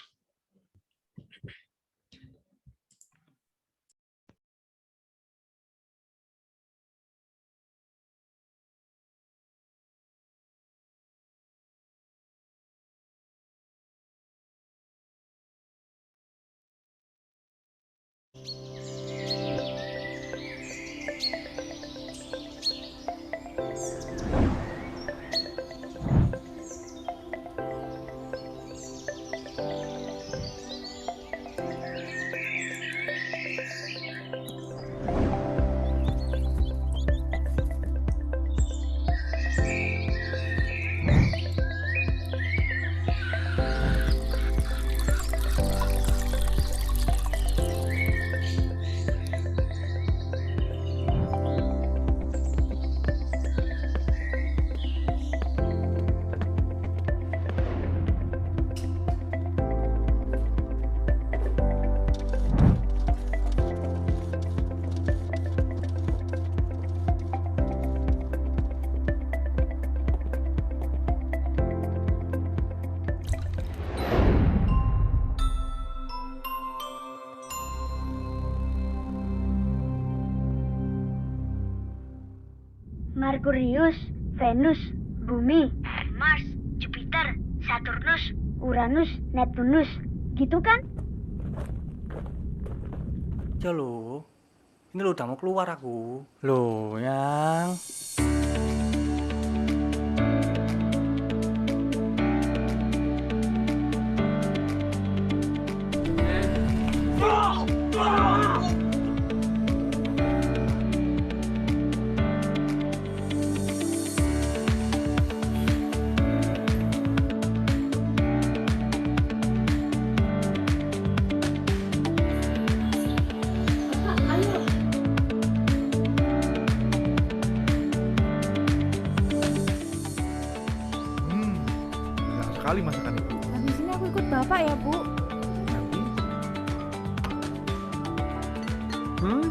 Speaker 2: Merkurius, Venus, Bumi, Mars, Jupiter, Saturnus, Uranus, Neptunus. Gitu kan?
Speaker 1: Ya lo, ini lo udah mau keluar aku. Loh, yang
Speaker 9: enak sekali masakan ibu.
Speaker 2: Habis ini aku ikut bapak ya, Bu.
Speaker 1: nanti. Hmm?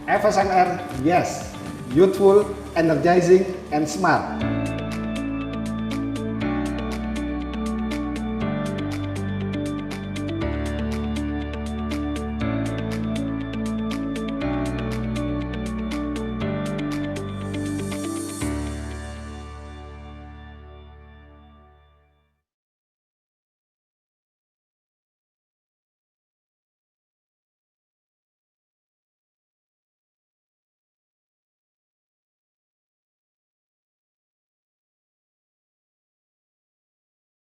Speaker 3: FSMR, yes. Youthful, energizing, and smart.